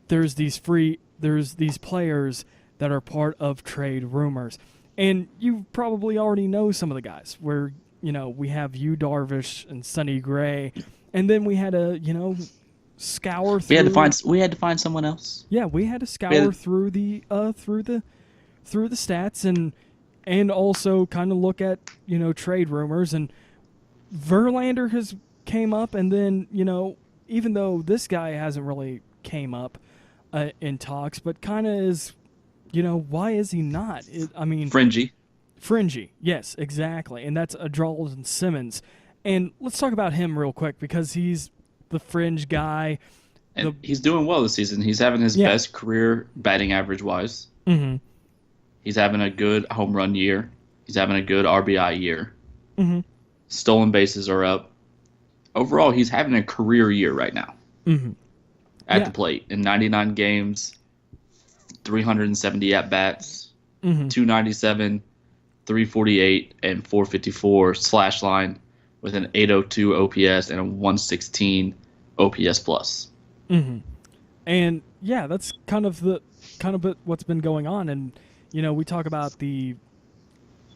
there's these players that are part of trade rumors. And you probably already know some of the guys where, we have Yu Darvish and Sonny Gray, and then we had to, scour through. We had to find someone else. Yeah, we had to scour through the stats and also kind of look at, trade rumors. And Verlander has came up, and then, even though this guy hasn't really came up in talks, but kind of is, why is he not? Fringy, yes, exactly. And that's Adrolden Simmons. And let's talk about him real quick because he's the fringe guy. And he's doing well this season. He's having his best career batting average-wise. Mm-hmm. He's having a good home run year. He's having a good RBI year. Mm-hmm. Stolen bases are up. Overall, he's having a career year right now. Mm-hmm. At the plate in 99 games, 370 at-bats, 297, 348, and 454 slash line with an 802 OPS and a 116 OPS plus. Mm-hmm. And yeah, that's kind of what's been going on. And we talk about the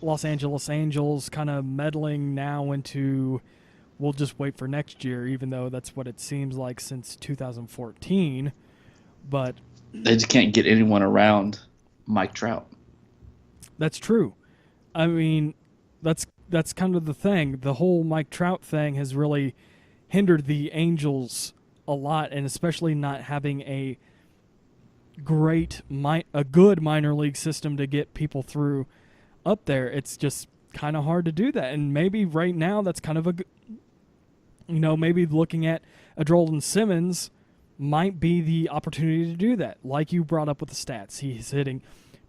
Los Angeles Angels kind of meddling now into, we'll just wait for next year, even though that's what it seems like since 2014. But they just can't get anyone around Mike Trout. That's true. I mean, that's that's kind of the thing. The whole Mike Trout thing has really hindered the Angels a lot, and especially not having a good minor league system to get people through up there. It's just kind of hard to do that, and maybe right now that's kind of maybe looking at Adroldon Simmons might be the opportunity to do that. Like you brought up with the stats, he's hitting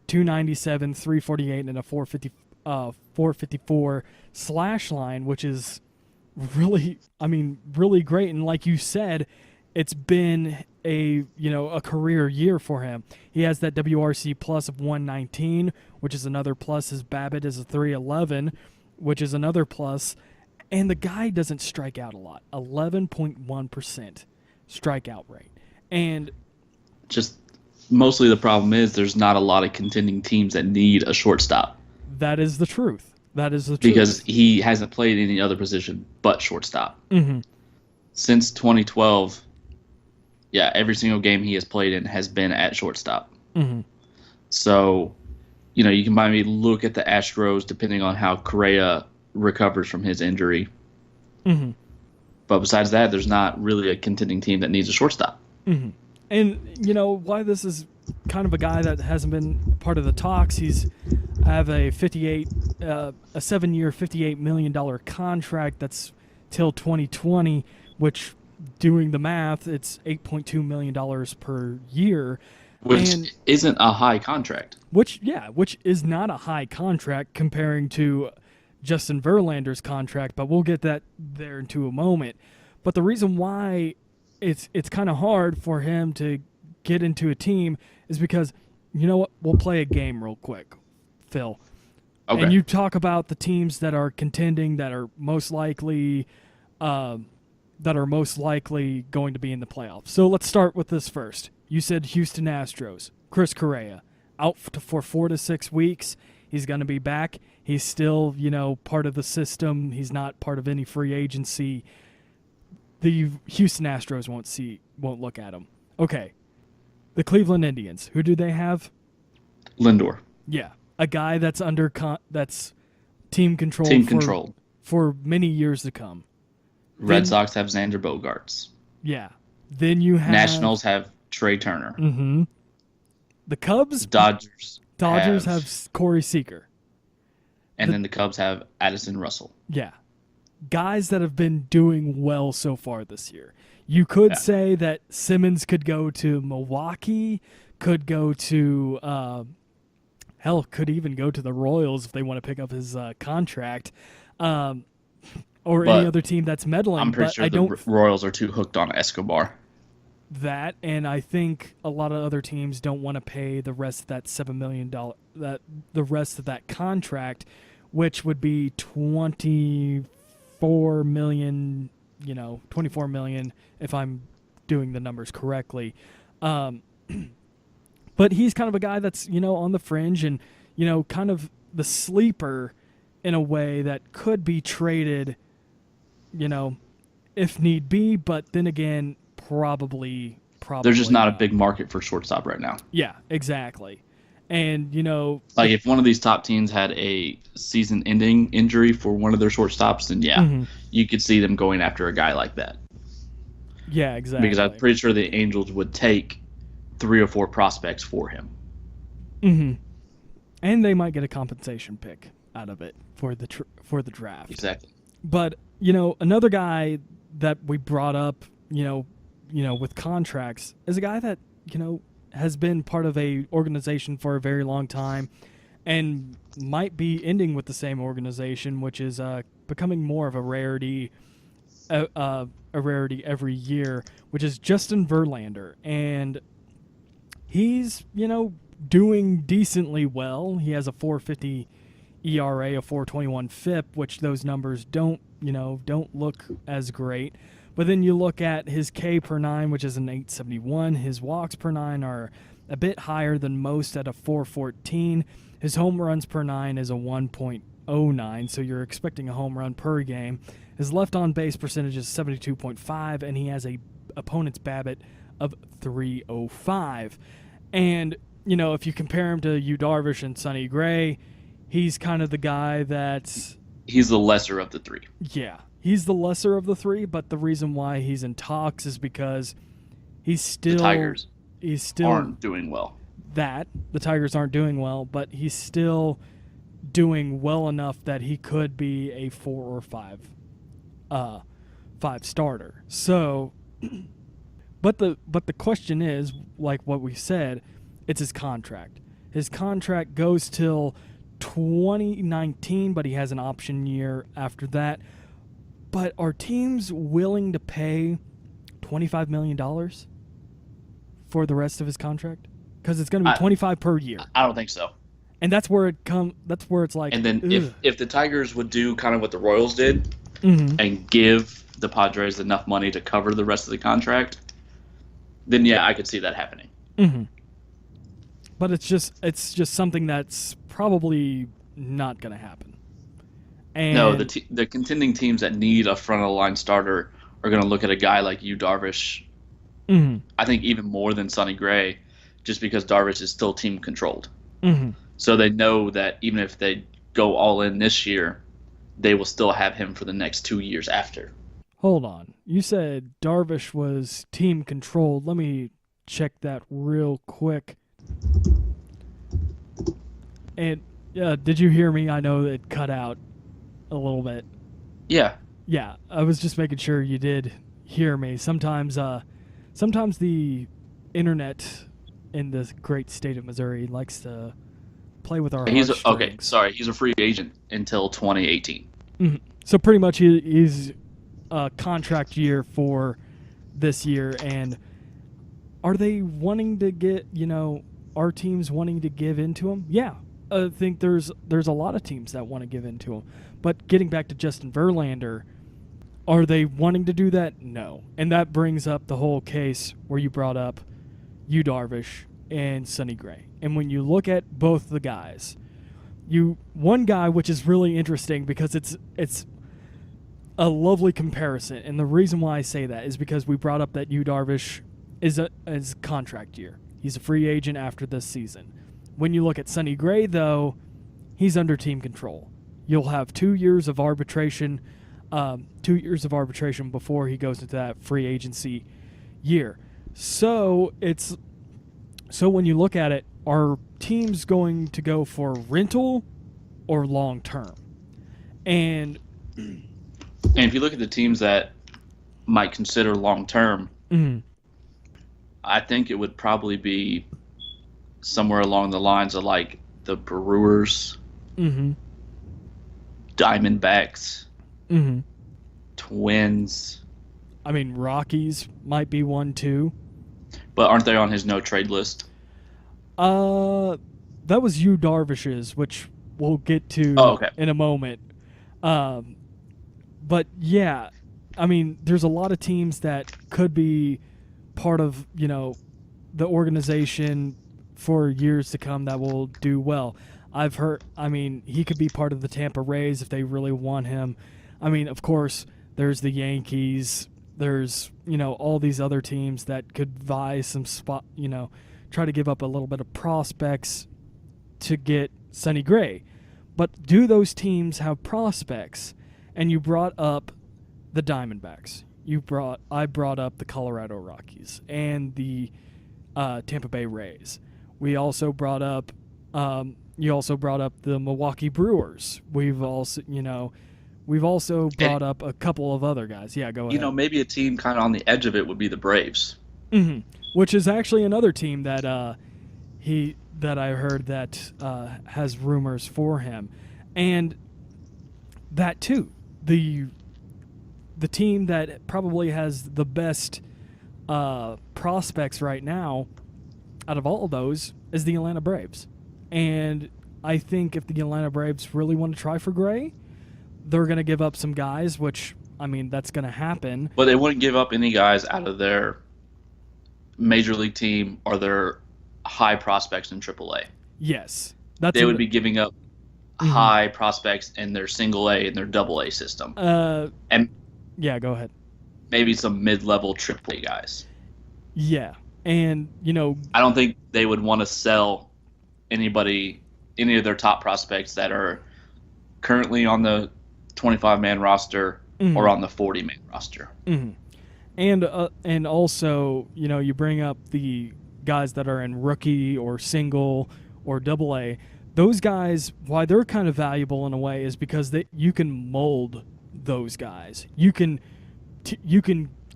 297, 348, and a 454 slash line, which is really great. And like you said, it's been a career year for him. He has that WRC plus of 119, which is another plus. His BABIP is a 311, which is another plus. And the guy doesn't strike out a lot. 11.1% strikeout rate. And just mostly the problem is there's not a lot of contending teams that need a shortstop. That is the truth. Because he hasn't played any other position but shortstop. Mm-hmm. Since 2012, every single game he has played in has been at shortstop. Mm-hmm. So, you can maybe look at the Astros depending on how Correa recovers from his injury. Mm-hmm. But besides that, there's not really a contending team that needs a shortstop. Mm-hmm. And why this is kind of a guy that hasn't been part of the talks. He's have a 7-year, $58 million contract that's till 2020, which, doing the math, it's $8.2 million per year. Which isn't a high contract. Which is not a high contract comparing to Justin Verlander's contract, but we'll get that there into a moment. But the reason why it's kind of hard for him to get into a team is because, you know what, we'll play a game real quick, Phil. Okay. And you talk about the teams that are contending, that are most likely going to be in the playoffs. So let's start with this first. You said Houston Astros, Chris Correa, out for 4 to 6 weeks. He's going to be back. He's still, part of the system. He's not part of any free agency. The Houston Astros won't look at him. Okay. The Cleveland Indians, who do they have? Lindor. Yeah, a guy that's that's team control. For many years to come. Red Sox have Xander Bogaerts. Yeah. Then you have Nationals have Trey Turner. Mm-hmm. The Cubs. Dodgers have Corey Seager. And then the Cubs have Addison Russell. Yeah. Guys that have been doing well so far this year. You could say that Simmons could go to Milwaukee, could go to could even go to the Royals if they want to pick up his contract, or any other team that's meddling. I'm pretty sure the Royals are too hooked on Escobar. That, and I think a lot of other teams don't want to pay the rest of that $7 million, the rest of that contract, which would be $24 million. 24 million if I'm doing the numbers correctly. But he's kind of a guy that's, on the fringe and, kind of the sleeper in a way that could be traded, if need be. But then again, probably. There's just not a big market for shortstop right now. Yeah, exactly. And, like if one of these top teams had a season-ending injury for one of their shortstops, then you could see them going after a guy like that. Yeah, exactly. Because I'm pretty sure the Angels would take 3 or 4 prospects for him. Mm-hmm. And they might get a compensation pick out of it for the draft. Exactly. But, another guy that we brought up, with contracts is a guy that, has been part of a organization for a very long time and might be ending with the same organization, which is becoming more of a rarity every year, which is Justin Verlander. And he's, doing decently well. He has a 4.50 ERA, a 4.21 FIP, which those numbers don't look as great. But then you look at his K per 9, which is an 871. His walks per 9 are a bit higher than most at a 414. His home runs per 9 is a 1.09, so you're expecting a home run per game. His left on base percentage is 72.5, and he has a opponent's BABIP of 305. And, if you compare him to Yu Darvish and Sonny Gray, he's kind of the guy that He's the lesser of the three. Yeah, he's the lesser of the three, but the reason why he's in talks is because the Tigers aren't doing well. The Tigers aren't doing well, but he's still doing well enough that he could be a 4 or 5 starter. So, but the question is, like what we said, it's his contract. His contract goes till 2019, but he has an option year after that. But are teams willing to pay $25 million for the rest of his contract? Because it's going to be 25 per year. I don't think so. And that's where it's like. And then if the Tigers would do kind of what the Royals did and give the Padres enough money to cover the rest of the contract, then yeah, I could see that happening. Mm-hmm. But it's just something that's probably not going to happen. And no, the contending teams that need a front of the line starter are going to look at a guy like Yu Darvish. I think even more than Sonny Gray, just because Darvish is still team controlled. So they know that even if they go all in this year, they will still have him for the next 2 years after. Hold on. You said Darvish was team controlled. Let me check that real quick. And did you hear me? I know it cut out a little bit. Yeah. Yeah, I was just making sure you did hear me. Sometimes the internet in this great state of Missouri likes to play with our heartstrings. Okay, sorry. He's a free agent until 2018. So pretty much he's a contract year for this year. And are they wanting to get, our teams wanting to give into him? Yeah, I think there's a lot of teams that want to give into him. But getting back to Justin Verlander, are they wanting to do that? No. And that brings up the whole case where you brought up Yu Darvish and Sonny Gray. And when you look at both the guys, one guy, which is really interesting because it's a lovely comparison. And the reason why I say that is because we brought up that Yu Darvish is contract year. He's a free agent after this season. When you look at Sonny Gray, though, he's under team control. You'll have 2 years of arbitration, before he goes into that free agency year. So when you look at it, are teams going to go for rental or long term? And if you look at the teams that might consider long term, I think it would probably be somewhere along the lines of like the Brewers, Diamondbacks, Twins. I mean, Rockies might be one too. But aren't they on his no trade list? That was Yu Darvish's, which we'll get to in a moment. But yeah, I mean, there's a lot of teams that could be part of, the organization for years to come that will do well. I've heard, he could be part of the Tampa Rays if they really want him. I mean, of course, there's the Yankees. There's, all these other teams that could vie some spot, try to give up a little bit of prospects to get Sonny Gray. But do those teams have prospects? And you brought up the Diamondbacks. I brought up the Colorado Rockies and the Tampa Bay Rays. We also brought up you also brought up the Milwaukee Brewers. We've also brought up a couple of other guys. Yeah, go ahead. Maybe a team kind of on the edge of it would be the Braves. Which is actually another team that I heard that has rumors for him. And that too, the team that probably has the best prospects right now out of all of those is the Atlanta Braves. And I think if the Atlanta Braves really want to try for Gray, they're going to give up some guys, which, that's going to happen. But they wouldn't give up any guys out of their major league team or their high prospects in AAA. Yes. They would be giving up high prospects in their single A and their double A system. Yeah, go ahead. Maybe some mid-level AAA guys. Yeah. And, I don't think they would want to sell any of their top prospects that are currently on the 25-man roster or on the 40-man roster. And also, you bring up the guys that are in rookie or single or double A. Those guys, why they're kind of valuable in a way, is because you can mold those guys. You can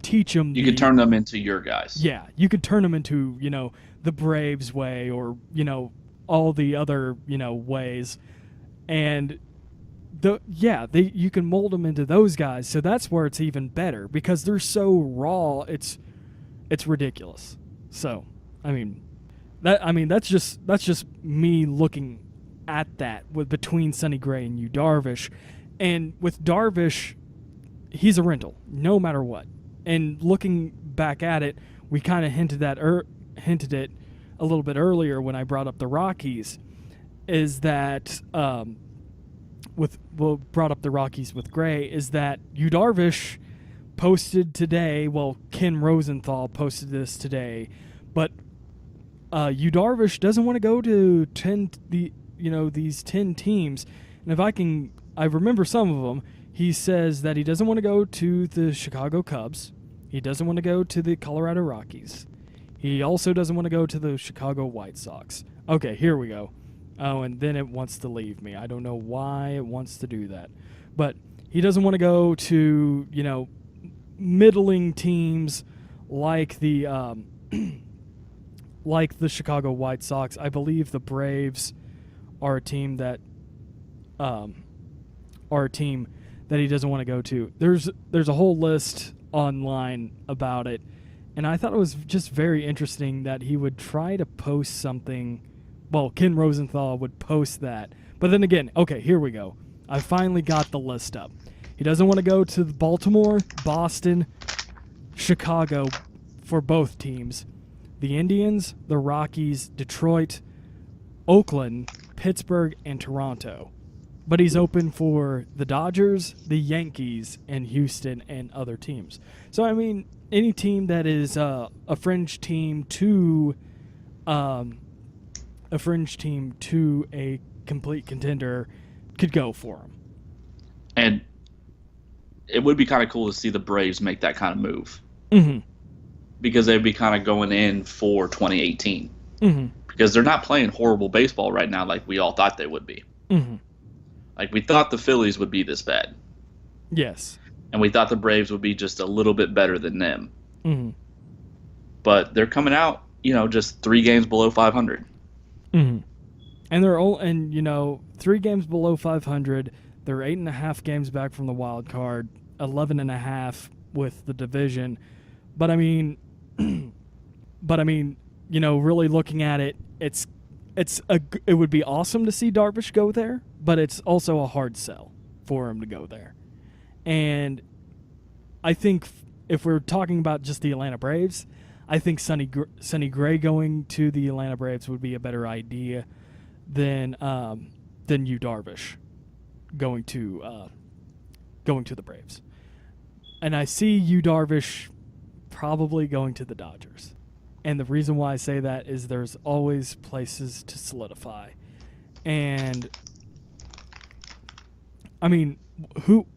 teach them. You can turn them into your guys. Yeah, you could turn them into the Braves way, or all the other ways, and you can mold them into those guys. So that's where it's even better, because they're so raw. It's ridiculous. So that's just me looking at that between Sonny Gray and Yu Darvish. And with Darvish, he's a rental no matter what. And looking back at it, we kind of hinted it a little bit earlier when I brought up the Rockies, is that brought up the Rockies with Gray, is that Yu Darvish posted today. Well, Ken Rosenthal posted this today, but Yu Darvish doesn't want to go to these 10 teams. And I remember some of them. He says that he doesn't want to go to the Chicago Cubs. He doesn't want to go to the Colorado Rockies. He also doesn't want to go to the Chicago White Sox. Okay, here we go. Oh, and then it wants to leave me. I don't know why it wants to do that. But he doesn't want to go to, middling teams like the Chicago White Sox. I believe the Braves are a team that he doesn't want to go to. There's a whole list online about it, and I thought it was just very interesting that he would try to post something. Well, Ken Rosenthal would post that. But then again, okay, here we go. I finally got the list up. He doesn't want to go to Baltimore, Boston, Chicago for both teams, the Indians, the Rockies, Detroit, Oakland, Pittsburgh, and Toronto. But he's open for the Dodgers, the Yankees, and Houston, and other teams. So, any team that is a fringe team to a complete contender could go for him. And it would be kind of cool to see the Braves make that kind of move. Mm-hmm. Because they'd be kind of going in for 2018. Mm-hmm. Because they're not playing horrible baseball right now like we all thought they would be. Mm-hmm. Like, we thought the Phillies would be this bad. Yes. And we thought the Braves would be just a little bit better than them. Mm-hmm. But they're coming out, just 3 games below 500. Mm-hmm. And they're 3 games below 500. They're 8.5 games back from the wild card, 11.5 with the division. But really looking at it, it would be awesome to see Darvish go there, but it's also a hard sell for him to go there. And I think if we're talking about just the Atlanta Braves, I think Sonny Gray going to the Atlanta Braves would be a better idea than Yu Darvish going to the Braves. And I see Yu Darvish probably going to the Dodgers. And the reason why I say that is there's always places to solidify. And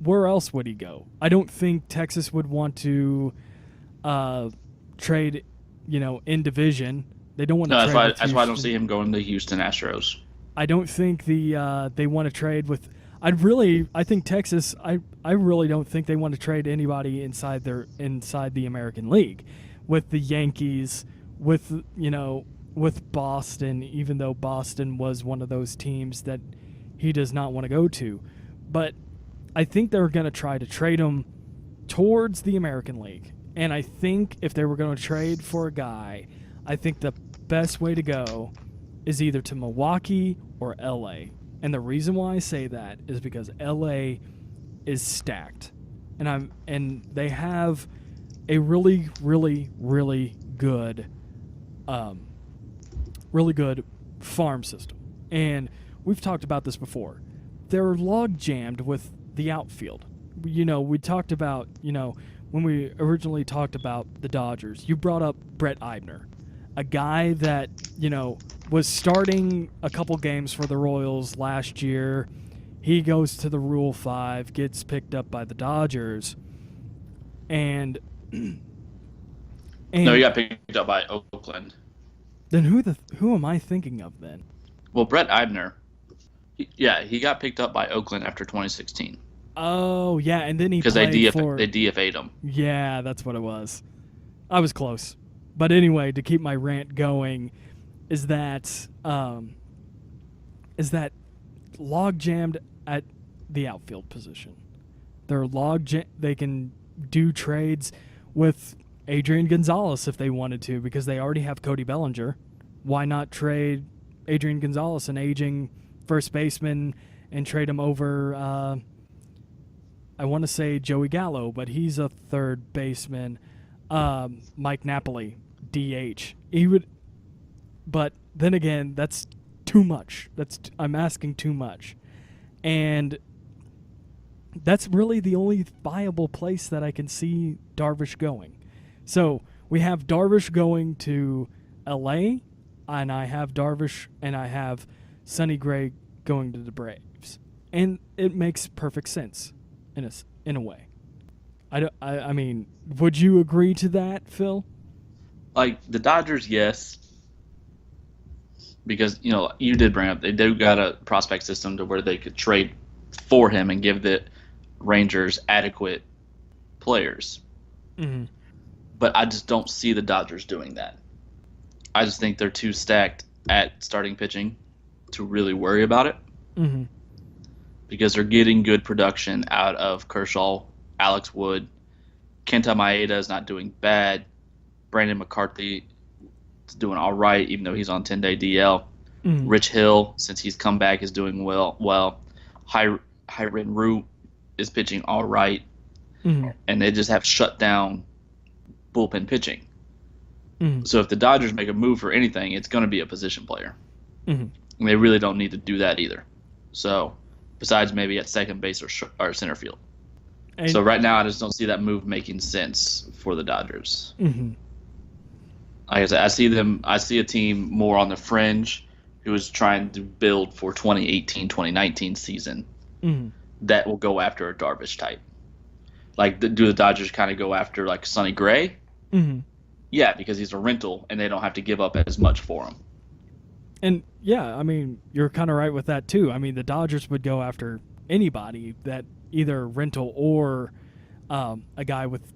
where else would he go? I don't think Texas would want to trade, in division. They don't want to trade. That's why I don't see him going to the Houston Astros. I don't think they want to trade with. I think Texas. I really don't think they want to trade anybody inside the American League, with the Yankees, with Boston. Even though Boston was one of those teams that he does not want to go to, but I think they're going to try to trade him towards the American League. And I think if they were going to trade for a guy, I think the best way to go is either to Milwaukee or LA. And the reason why I say that is because LA is stacked. And they have a really, really, really good farm system. And we've talked about this before. They're log jammed with the outfield. We talked about, when we originally talked about the Dodgers, you brought up Brett Eibner, a guy that, was starting a couple games for the Royals last year. He goes to the Rule 5, gets picked up by the Dodgers, and No, he got picked up by Oakland. Then who am I thinking of then? Well, Brett Eibner, he got picked up by Oakland after 2016. Oh, yeah, and then he because played they for... DFA'd him. Yeah, that's what it was. I was close. But anyway, to keep my rant going, is that log jammed at the outfield position. They can do trades with Adrian Gonzalez if they wanted to, because they already have Cody Bellinger. Why not trade Adrian Gonzalez, an aging first baseman, and trade him over, I want to say Joey Gallo, but he's a third baseman. Mike Napoli, DH. But then again, that's too much. I'm asking too much. And that's really the only viable place that I can see Darvish going. So we have Darvish going to LA, and I have Darvish and I have Sonny Gray going to the Braves. And it makes perfect sense in a way. I mean, would you agree to that, Phil? Like, the Dodgers, yes. Because, you did bring up, they do got a prospect system to where they could trade for him and give the Rangers adequate players. Mm-hmm. But I just don't see the Dodgers doing that. I just think they're too stacked at starting pitching to really worry about it. Mm-hmm. Because they're getting good production out of Kershaw, Alex Wood. Kenta Maeda is not doing bad. Brandon McCarthy is doing all right, even though he's on 10-day DL. Mm-hmm. Rich Hill, since he's come back, is doing well. Hyren Root is pitching all right. Mm-hmm. And they just have shut down bullpen pitching. Mm-hmm. So if the Dodgers make a move for anything, it's going to be a position player. Mm-hmm. And they really don't need to do that either. So, besides maybe at second base or center field. And so right now, I just don't see that move making sense for the Dodgers. Mm-hmm. Like I said, I see a team more on the fringe who is trying to build for 2018-2019 season Mm-hmm. that will go after a Darvish type. Like, do the Dodgers kind of go after, like, Sonny Gray? Mm-hmm. Yeah, because he's a rental, and they don't have to give up as much for him. And, yeah, I mean, you're kind of right with that, too. I mean, the Dodgers would go after anybody that either rental or a guy with,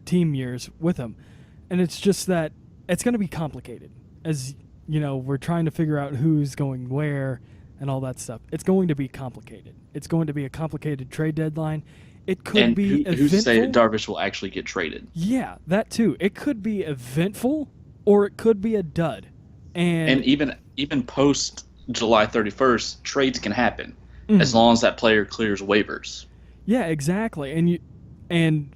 team years with him. And it's just that it's going to be complicated. As, we're trying to figure out who's going where and all that stuff. It's going to be complicated. It's going to be a complicated trade deadline. It could be eventful. Who's saying Darvish will actually get traded? Yeah, that too. It could be eventful, or it could be a dud. And even post July 31st, trades can happen as Mhm. long as that player clears waivers. Yeah, exactly. And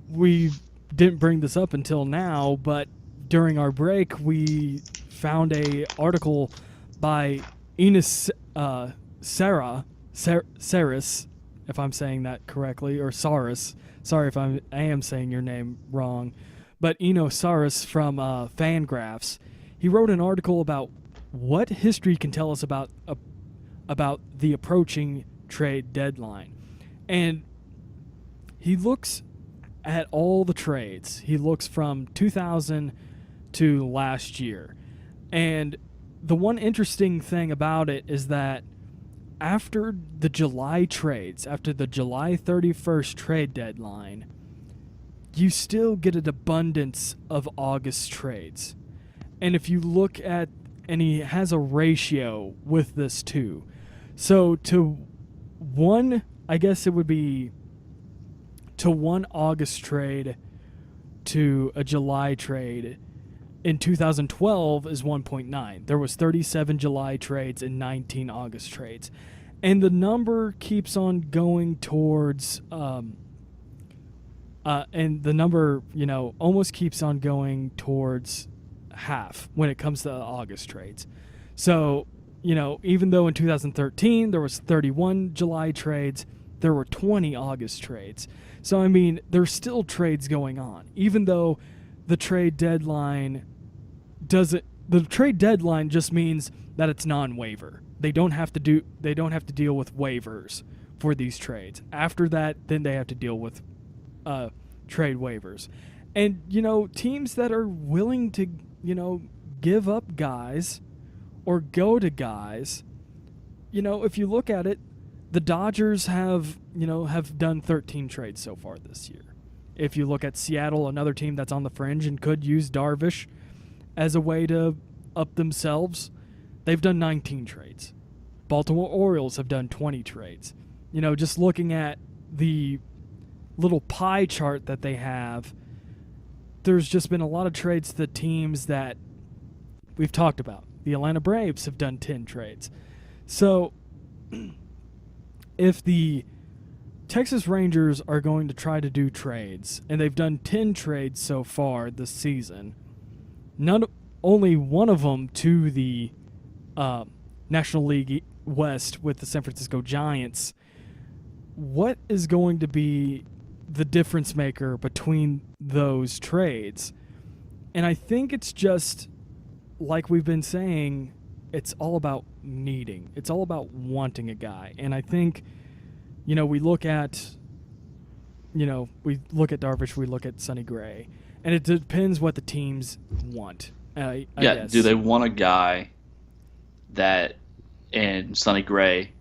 we didn't bring this up until now, but during our break, we found a article by Enos Saris, if I'm saying that correctly, or Saris. Sorry if I am saying your name wrong. But Eno Saris from Fangraphs, he wrote an article about what history can tell us about the approaching trade deadline. And he looks at all the trades. He looks from 2000 to last year. And the one interesting thing about it is that after the July trades, after the July 31st trade deadline, you still get an abundance of August trades. And if you look at, and he has a ratio with this too. So to one, I guess it would be to one August trade to a July trade in 2012 is 1.9. There was 37 July trades and 19 August trades. And the number keeps on going towards, and the number, almost keeps on going towards half when it comes to August trades. So, even though in 2013 there was 31 July trades, there were 20 August trades. So, I mean, there's still trades going on, even though the trade deadline just means that it's non-waiver. they don't have to deal with waivers for these trades. After that, then they have to deal with trade waivers. And, teams that are willing to, give up guys or go to guys, if you look at it, the Dodgers have done 13 trades so far this year. If you look at Seattle, another team that's on the fringe and could use Darvish as a way to up themselves, they've done 19 trades. Baltimore Orioles have done 20 trades. Just looking at the little pie chart that they have, there's just been a lot of trades to the teams that we've talked about. The Atlanta Braves have done 10 trades. So if the Texas Rangers are going to try to do trades, and they've done 10 trades so far this season, only one of them to the National League West with the San Francisco Giants, what is going to be the difference maker between those trades? And I think it's just, like we've been saying, it's all about needing. It's all about wanting a guy. And I think, we look at Darvish, we look at Sonny Gray, and it depends what the teams want. I guess. Do they want a guy that, and Sonny Gray,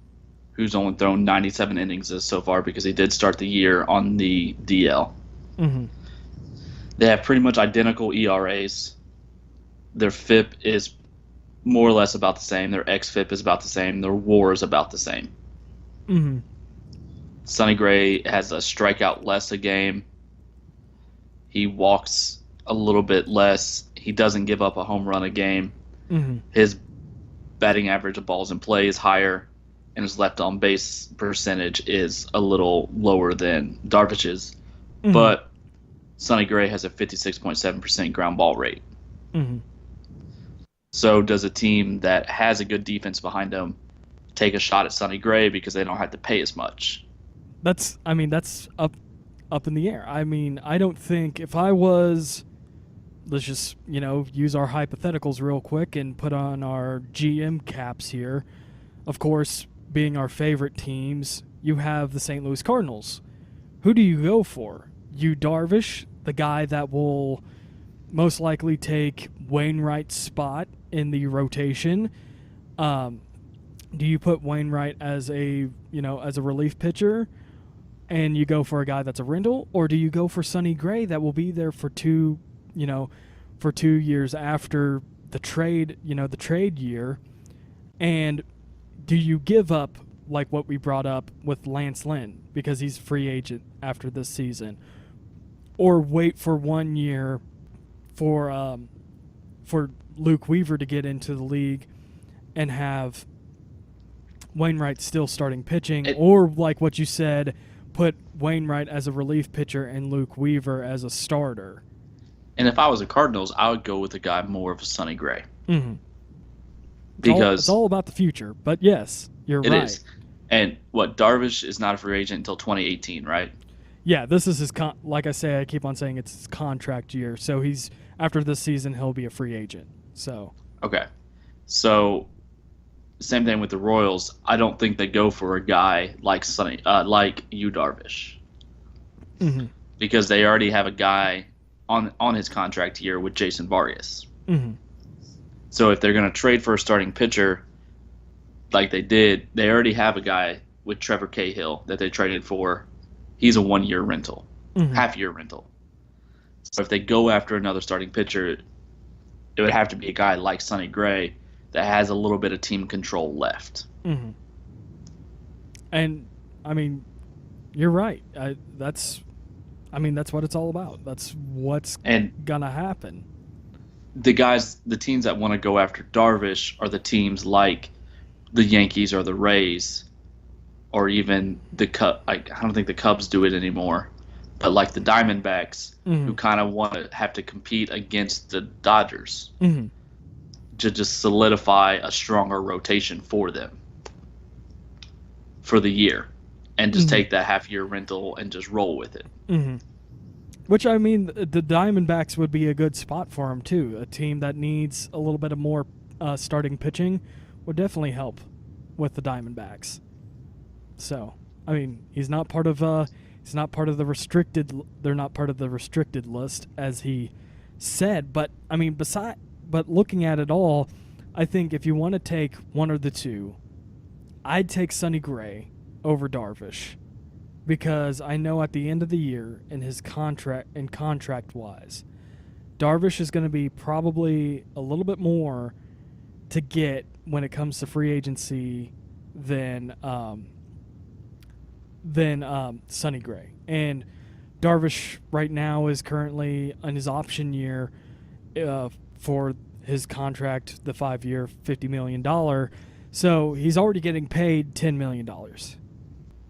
who's only thrown 97 innings so far because he did start the year on the DL. Mm-hmm. They have pretty much identical ERAs. Their FIP is more or less about the same. Their xFIP is about the same. Their WAR is about the same. Mm-hmm. Sonny Gray has a strikeout less a game. He walks a little bit less. He doesn't give up a home run a game. Mm-hmm. His batting average of balls in play is higher, and his left on base percentage is a little lower than Darvish's. Mm-hmm. But Sonny Gray has a 56.7% ground ball rate. Mm-hmm. So does a team that has a good defense behind them take a shot at Sonny Gray because they don't have to pay as much? That's up in the air. I don't think, if I was, let's just, use our hypotheticals real quick and put on our GM caps here. Of course, being our favorite teams, you have the St. Louis Cardinals. Who do you go for? Yu Darvish, the guy that will most likely take Wainwright's spot in the rotation. Do you put Wainwright as a relief pitcher, and you go for a guy that's a rental, or do you go for Sonny Gray that will be there for 2 years after the trade year? And do you give up, like what we brought up with Lance Lynn, because he's free agent after this season, or wait for 1 year for Luke Weaver to get into the league and have Wainwright still starting pitching, or like what you said, put Wainwright as a relief pitcher and Luke Weaver as a starter? And if I was a Cardinals, I would go with a guy more of a Sonny Gray. Mm-hmm. Because it's all about the future. But yes, you're right. It is. And Darvish is not a free agent until 2018, right? Yeah, this is his like I say, I keep on saying it's his contract year. So he's, after this season, he'll be a free agent. So okay, so same thing with the Royals. I don't think they go for a guy like Yu Darvish, mm-hmm. because they already have a guy on his contract year with Jason Vargas. Mm-hmm. So if they're going to trade for a starting pitcher, like they did, they already have a guy with Trevor Cahill that they traded for. He's a 1-year rental, mm-hmm. half-year rental. So if they go after another starting pitcher, it would have to be a guy like Sonny Gray that has a little bit of team control left. Mm-hmm. And, you're right. That's what it's all about. That's what's going to happen. The teams that want to go after Darvish are the teams like the Yankees or the Rays, or even the Cubs. I don't think the Cubs do it anymore, but like the Diamondbacks, mm-hmm. who kind of want to have to compete against the Dodgers, mm-hmm. to just solidify a stronger rotation for them for the year, and just mm-hmm. take that half-year rental and just roll with it. Mm-hmm. Which, the Diamondbacks would be a good spot for them, too. A team that needs a little bit of more starting pitching would definitely help with the Diamondbacks. So, I mean, he's not part of the restricted. They're not part of the restricted list, as he said. But I mean, but looking at it all, I think if you want to take one or the two, I'd take Sonny Gray over Darvish, because I know at the end of the year in his contract wise, Darvish is going to be probably a little bit more to get when it comes to free agency than Sonny Gray. And Darvish right now is currently in his option year for his contract, the 5-year, $50 million. So he's already getting paid $10 million.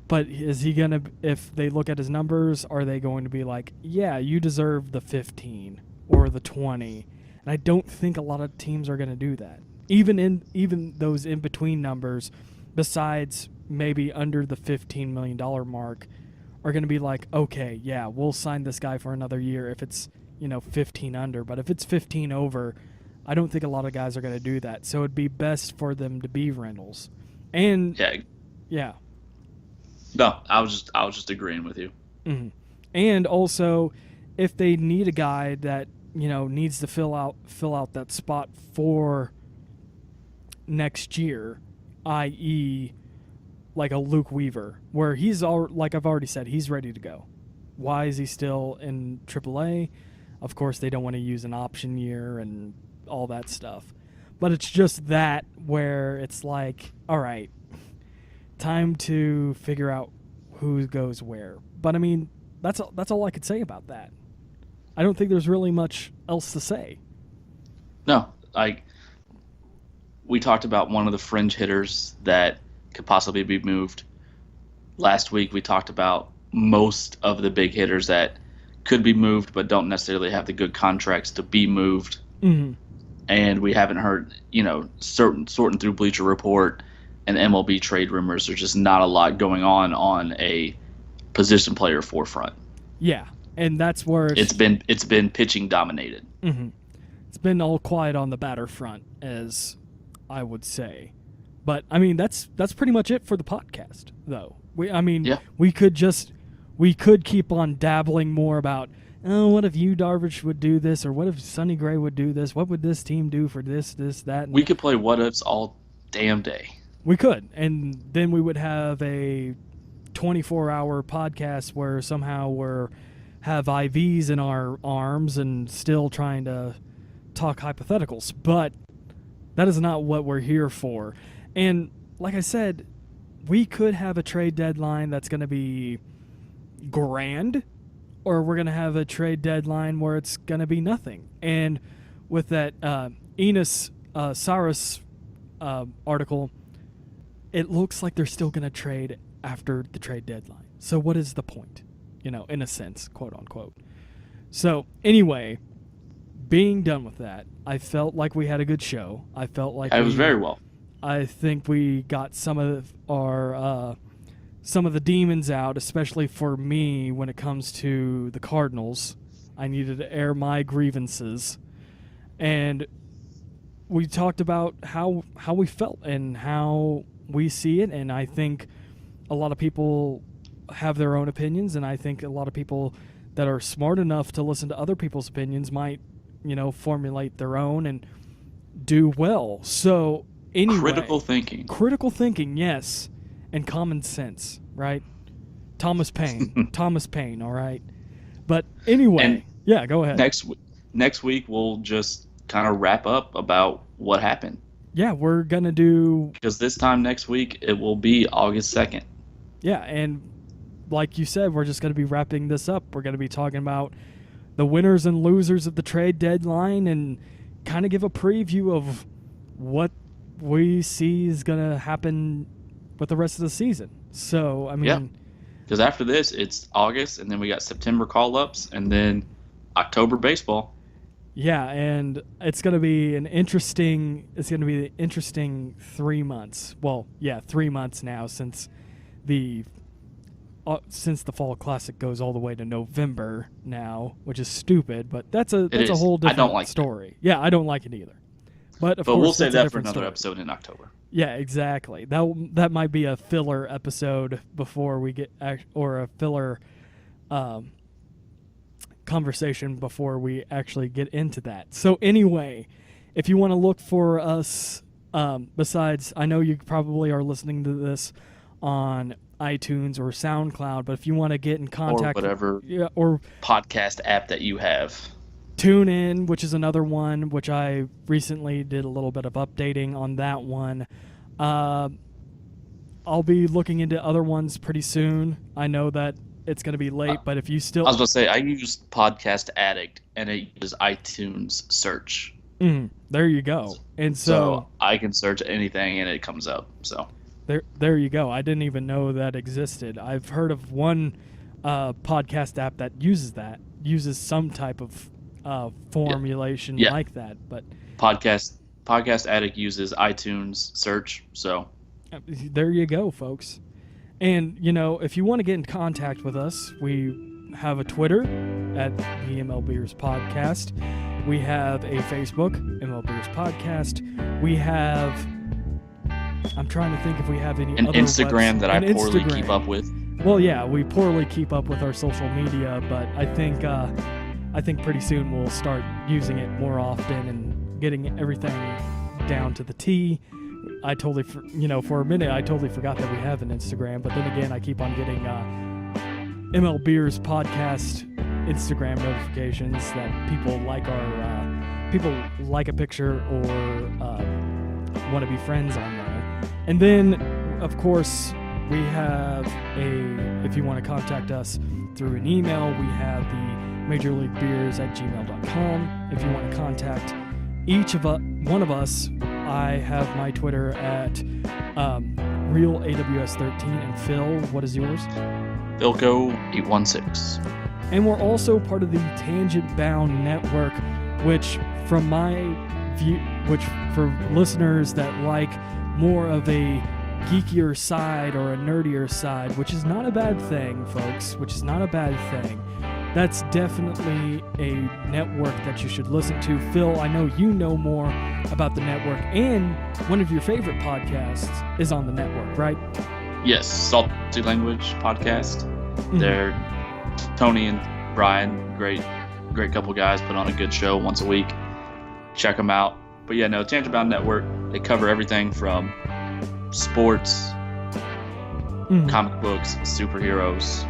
But is he going to, if they look at his numbers, are they going to be like, yeah, you deserve the 15 or the 20? And I don't think a lot of teams are going to do that. Even those in-between numbers, besides maybe under the $15 million mark, are going to be like, okay, yeah, we'll sign this guy for another year if it's, 15 under. But if it's 15 over, I don't think a lot of guys are going to do that. So it'd be best for them to be rentals. And yeah. No, I was just agreeing with you. Mm-hmm. And also, if they need a guy that needs to fill out that spot for next year, i.e., like a Luke Weaver, where he's like I've already said, he's ready to go. Why is he still in AAA? Of course, they don't want to use an option year and all that stuff. But it's just that where it's like, all right, time to figure out who goes where. But I mean, that's all I could say about that. I don't think there's really much else to say. No, we talked about one of the fringe hitters that could possibly be moved. Last week we talked about most of the big hitters that could be moved but don't necessarily have the good contracts to be moved. Mm-hmm. And we haven't heard, sorting through Bleacher Report and MLB trade rumors, there's just not a lot going on a position player forefront. Yeah, and that's where it's been pitching dominated. Mm-hmm. It's been all quiet on the batter front, as I would say. But I mean, that's pretty much it for the podcast, though. We could keep on dabbling more about, what if you, Darvish, would do this, or what if Sonny Gray would do this? What would this team do for this, that? We could play what ifs all damn day. We could, and then we would have a 24-hour podcast where somehow have IVs in our arms and still trying to talk hypotheticals. But that is not what we're here for. And like I said, we could have a trade deadline that's going to be grand, or we're going to have a trade deadline where it's going to be nothing. And with that Enos Saris article, it looks like they're still going to trade after the trade deadline. So what is the point? In a sense, quote unquote. So anyway, being done with that, I felt like we had a good show. I felt like it was very well. I think we got some of the demons out, especially for me when it comes to the Cardinals. I needed to air my grievances. And we talked about how we felt and how we see it, and I think a lot of people have their own opinions, and I think a lot of people that are smart enough to listen to other people's opinions might, formulate their own and do well. So anyway, critical thinking, yes, and common sense, right? Thomas Paine, all right. But anyway, yeah, go ahead. Next week we'll just kind of wrap up about what happened. Yeah, we're going to do... Because this time next week, it will be August 2nd. Yeah, and like you said, we're just going to be wrapping this up. We're going to be talking about the winners and losers of the trade deadline and kind of give a preview of what we see is going to happen with the rest of the season. So, I mean... Yeah, because after this, it's August, and then we got September call-ups, and then October baseball. Yeah, and it's going to be an interesting 3 months. Well, yeah, 3 months now since the Fall Classic goes all the way to November now, which is stupid, but that's a whole different story. Yeah, I don't like it either. But of course, we'll save that for another episode in October. Yeah, exactly. That might be a filler episode before we get, or a filler conversation before we actually get into that. So anyway, if you want to look for us, besides, I know you probably are listening to this on iTunes or SoundCloud, but if you want to get in contact, or whatever or podcast app that you have. TuneIn, which is another one, which I recently did a little bit of updating on that one. I'll be looking into other ones pretty soon. I know that it's going to be late, but if you still... I was going to say, I use Podcast Addict, and it uses iTunes search. There you go. And so I can search anything, and it comes up. So there you go. I didn't even know that existed. I've heard of one podcast app that uses some type of formulation like that, but Podcast Addict uses iTunes search. So there you go, folks. And if you want to get in contact with us, we have a Twitter at the MLBeers Podcast. We have a Facebook, MLBeers Podcast. We have, I'm trying to think if we have any an other Instagram that I poorly keep up with. Well, yeah, we poorly keep up with our social media, but I think pretty soon we'll start using it more often and getting everything down to the T. I totally, for a minute, I totally forgot that we have an Instagram, but then again, I keep on getting MLBeers Podcast Instagram notifications that people like a picture or want to be friends on there. And then, of course, we have if you want to contact us through an email, we have the majorleaguebeers@gmail.com. If you want to contact one of us, I have my Twitter at RealAWS13. And Phil, what is yours? Philco816. And we're also part of the Tangent Bound Network, which from my view, which for listeners that like more of a geekier side or a nerdier side, which is not a bad thing, folks, which is not a bad thing. That's definitely a network that you should listen to. Phil, I know you know more about the network, and one of your favorite podcasts is on the network, right? Yes, Salty Language Podcast. Mm-hmm. They're Tony and Brian, great couple guys, put on a good show once a week. Check them out. But yeah, no, Tangent Bound Network, they cover everything from sports, comic books, superheroes,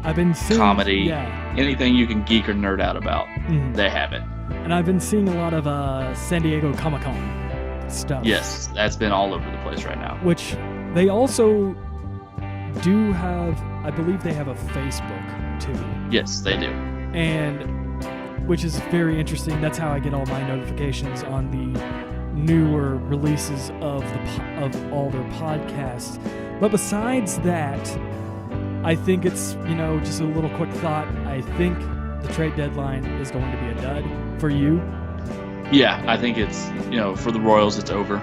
I've been seeing, comedy, anything you can geek or nerd out about, they have it. And I've been seeing a lot of San Diego Comic-Con stuff. Yes, that's been all over the place right now. Which they also do have, I believe they have a Facebook too. Yes, they do. And which is very interesting. That's how I get all my notifications on the newer releases of all their podcasts. But besides that, I think it's, just a little quick thought. I think the trade deadline is going to be a dud for you. Yeah, I think it's, for the Royals, it's over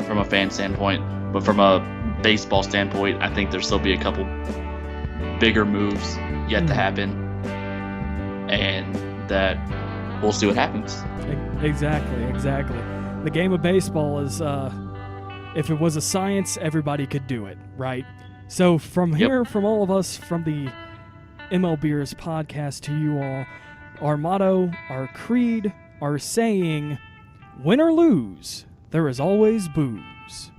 from a fan standpoint. But from a baseball standpoint, I think there'll still be a couple bigger moves yet to happen. And that we'll see what happens. Exactly. The game of baseball is, if it was a science, everybody could do it, right? So from here, from all of us, from the MLBeers Podcast to you all, our motto, our creed, our saying, win or lose, there is always booze.